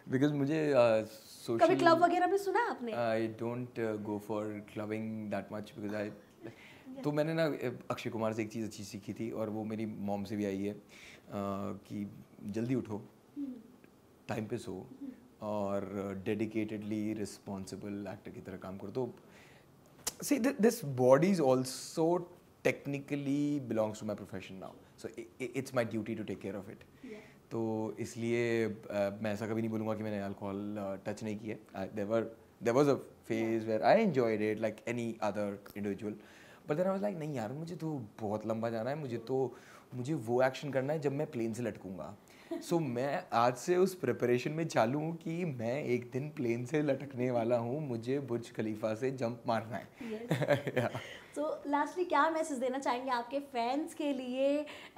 बिकॉज मुझे कभी सोशल क्लब वगैरह में सुना आपने I don't go for clubbing that much because I तो मैंने ना अक्षय कुमार से एक चीज़ अच्छी सीखी थी और वो मेरी मॉम से भी आई है कि जल्दी उठो, टाइम पे सो और डेडिकेटेडली रिस्पॉन्सिबल एक्टर की तरह काम करो. तो see this body is also technically belongs to my profession now, so it's my duty to take care of it. तो इसलिए मैं ऐसा कभी नहीं बोलूँगा कि मैंने अल्कोहल टच नहीं किया. there was a phase where I enjoyed it like any other individual, but then I was like नहीं यार मुझे तो बहुत लंबा जाना है, मुझे वो एक्शन करना है जब मैं प्लेन से लटकूंगा. सो मैं आज से उस प्रिपरेशन में चालू हूँ कि मैं एक दिन प्लेन से लटकने वाला हूँ, मुझे बुर्ज खलीफा से जंप मारना है. तो लास्टली क्या मैसेज देना चाहेंगे आपके फैंस के लिए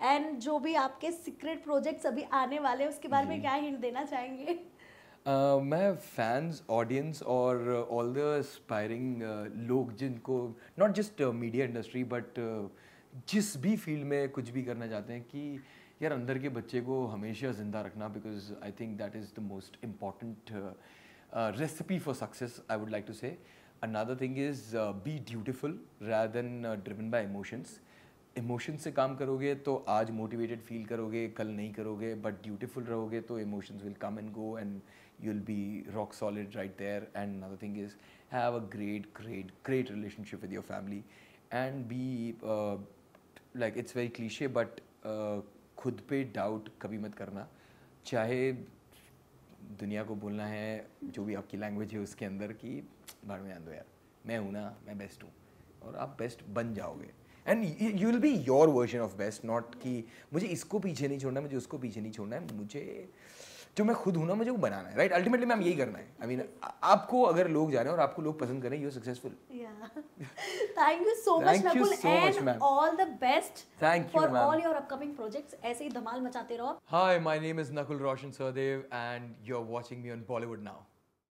एंड जो भी आपके सीक्रेट प्रोजेक्ट्स अभी आने वाले हैं उसके बारे में क्या हिंट देना चाहेंगे? मैं फैंस, ऑडियंस और ऑल द एस्पायरिंग लोग जिनको not just media industry but जिस भी फील्ड में कुछ भी करना चाहते हैं कि यार अंदर के बच्चे को हमेशा ज़िंदा रखना, because I think that is the most important recipe for success, I would like to say. Another thing is be dutiful rather than driven by emotions. Emotions से काम करोगे तो आज motivated feel करोगे, कल नहीं करोगे, but dutiful रहोगे तो emotions will come and go and you'll be rock solid right there. And another thing is have a great relationship with your family and be like it's very cliche but खुद पे doubt कभी मत करना. चाहे दुनिया को बोलना है जो भी आपकी लैंग्वेज है उसके अंदर कि बाहर में आन दो यार, मैं हूँ ना, मैं बेस्ट हूँ, और आप बेस्ट बन जाओगे. And you will be your version of best, not कि मुझे इसको पीछे नहीं छोड़ना, मुझे उसको पीछे नहीं छोड़ना है, मुझे जो मैं खुद हूँ ना मुझे वो बनाना है. राइट, अल्टीमेटली मैम यही करना है. आई मीन आपको अगर लोग जाने और आपको लोग पसंद करें, you are successful. Thank you so much Nakul and all the best thank you for all your upcoming projects. ऐसे ही धमाल मचाते रहो. Hi, my name is Nakul Roshan Sahdev and you are watching me on Bollywood now.